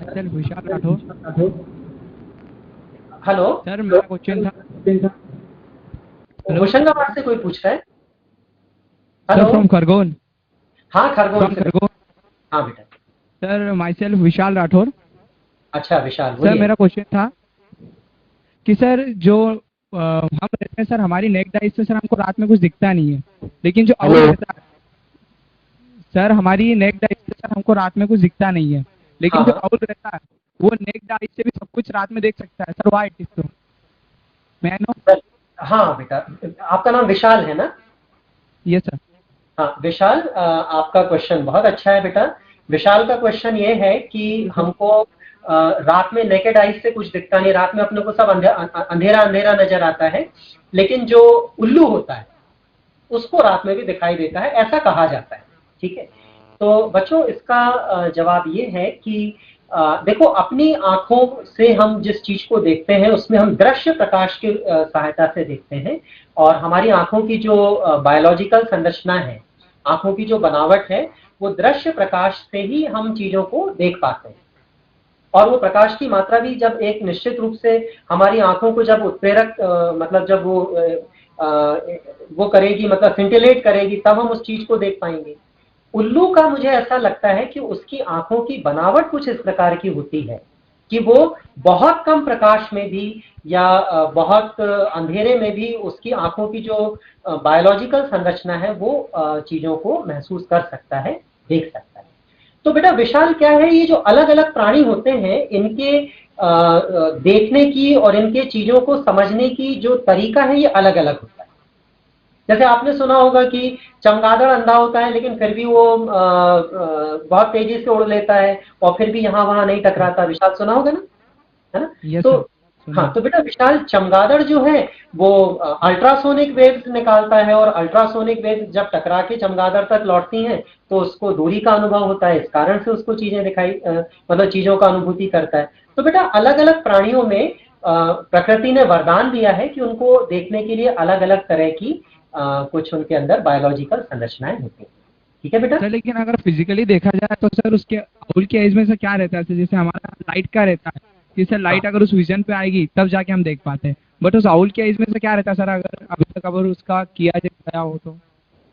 सर विशाल राठौर। हेलो सर मेरा क्वेश्चन था, होशंगाबाद से कोई पूछ रहा है? Sir from Khargone. हाँ खरगोन से। हाँ बेटा। सर माई सेल्फ विशाल राठौर। अच्छा विशाल, सर मेरा क्वेश्चन था कि सर जो हम रहते हैं सर, हमारी नेक डाइट से सर हमको रात में कुछ दिखता नहीं है, लेकिन जो आउल रहता है सर, हमारी नेक डाइट से सर हमको रात में कुछ दिखता नहीं है, लेकिन जो आउल रहता है वो नेक डाइट से भी सब कुछ रात में देख सकता है sir. Why it is so? मैं नो। हाँ बेटा, आपका नाम विशाल है ना? Yes sir. हाँ विशाल, आपका क्वेश्चन बहुत अच्छा है बेटा। विशाल का क्वेश्चन ये है कि हमको रात में नेकेड आइज से कुछ दिखता नहीं, रात में अपने को सब अंधेरा अंधेरा नजर आता है, लेकिन जो उल्लू होता है उसको रात में भी दिखाई देता है, ऐसा कहा जाता है। ठीक है, तो बच्चों इसका जवाब ये है कि देखो अपनी आंखों से हम जिस चीज को देखते हैं उसमें हम दृश्य प्रकाश की सहायता से देखते हैं, और हमारी आंखों की जो बायोलॉजिकल संरचना है, आंखों की जो बनावट है, वो दृश्य प्रकाश से ही हम चीजों को देख पाते हैं। और वो प्रकाश की मात्रा भी जब एक निश्चित रूप से हमारी आंखों को जब उत्प्रेरक मतलब जब वो करेगी, मतलब सिंटिलेट करेगी, तब हम उस चीज को देख पाएंगे। उल्लू का मुझे ऐसा लगता है कि उसकी आंखों की बनावट कुछ इस प्रकार की होती है कि वो बहुत कम प्रकाश में भी या बहुत अंधेरे में भी उसकी आंखों की जो बायोलॉजिकल संरचना है वो चीजों को महसूस कर सकता है, देख सकता है। तो बेटा विशाल क्या है, ये जो अलग अलग प्राणी होते हैं इनके देखने की और इनके चीजों को समझने की जो तरीका है ये अलग अलग होता है। जैसे आपने सुना होगा कि चमगादड़ अंधा होता है लेकिन फिर भी वो बहुत तेजी से उड़ लेता है और फिर भी यहाँ वहां नहीं टकराता। विशाल सुना होगा ना, है ना? Yes, तो sir. हाँ, तो बेटा विशाल चमगादड़ जो है वो अल्ट्रासोनिक वेव्स निकालता है और अल्ट्रासोनिक वेव्स जब टकरा के चमगादड़ तक लौटती हैं तो उसको दूरी का अनुभव होता है, इस कारण से उसको चीजें दिखाई मतलब चीजों का अनुभूति करता है। तो बेटा अलग अलग प्राणियों में प्रकृति ने वरदान दिया है कि उनको देखने के लिए अलग अलग तरह की कुछ उनके अंदर बायोलॉजिकल संरचनाएं होती हैं। ठीक है बेटा? सर लेकिन अगर फिजिकली देखा जाए तो सर उसके आउल के एज में से क्या रहता है सर? जैसे हमारा लाइट का रहता है कि सर लाइट अगर उस विजन पे आएगी तब जाके हम देख पाते हैं, बट उस आउल के एज में से क्या रहता है सर, अगर अभी तक अगर उसका किया गया हो तो?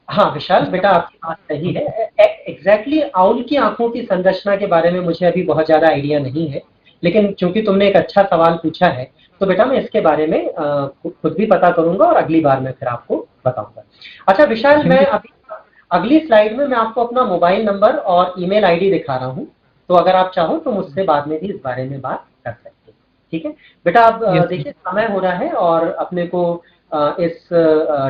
हाँ विशाल, बेटा आपकी बात सही है। एग्जैक्टली आउल की आंखों की संरचना के बारे में मुझे अभी बहुत ज्यादा आइडिया नहीं है, लेकिन चूंकि तुमने एक अच्छा सवाल पूछा है तो बेटा मैं इसके बारे में खुद भी पता करूंगा और अगली बार मैं फिर आपको बताऊंगा। अच्छा विशाल, मैं अभी अगली स्लाइड में मैं आपको अपना मोबाइल नंबर और ईमेल आईडी दिखा रहा हूँ, तो अगर आप चाहो तो मुझसे बाद में भी इस बारे में बात कर सकते हैं। ठीक है बेटा? अब देखिए समय हो रहा है और अपने को इस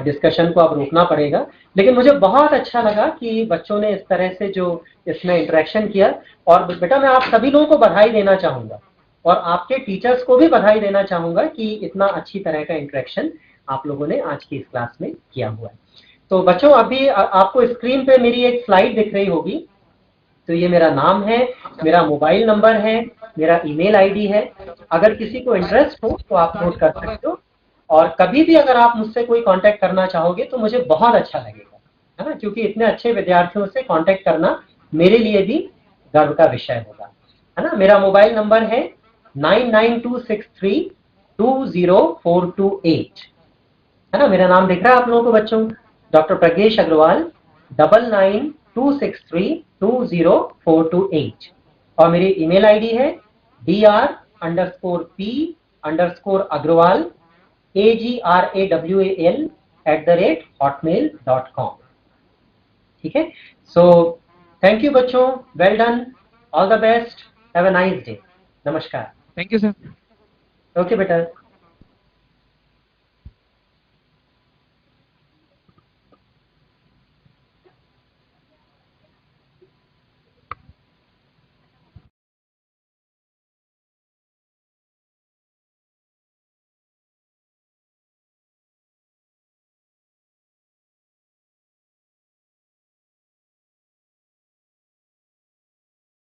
डिस्कशन को अब रोकना पड़ेगा, लेकिन मुझे बहुत अच्छा लगा कि बच्चों ने इस तरह से जो इसमें इंटरेक्शन किया। और बेटा मैं आप सभी लोगों को बधाई देना चाहूंगा और आपके टीचर्स को भी बधाई देना चाहूंगा कि इतना अच्छी तरह का इंटरेक्शन आप लोगों ने आज की इस क्लास में किया हुआ है। तो बच्चों अभी आपको स्क्रीन पे मेरी एक स्लाइड दिख रही होगी, तो ये मेरा नाम है, मेरा मोबाइल नंबर है, मेरा ईमेल आईडी है। अगर किसी को इंटरेस्ट हो तो आप नोट कर सकते हो और कभी भी अगर आप मुझसे कोई कांटेक्ट करना चाहोगे तो मुझे बहुत अच्छा लगेगा, है ना? क्योंकि इतने अच्छे विद्यार्थियों से कांटेक्ट करना मेरे लिए भी गर्व का विषय होगा, है ना? मेरा मोबाइल नंबर है 9926320428, है ना? मेरा नाम दिख रहा है आप लोगों को बच्चों, डॉक्टर प्रज्ञेश अग्रवाल, 9926320428। और मेरी ईमेल आईडी है dr_p_agrawal agrawal@hotmail.com। ठीक है? सो थैंक यू बच्चों, well done, all the best, have a nice day, नमस्कार। Thank you sir. ओके बेटा।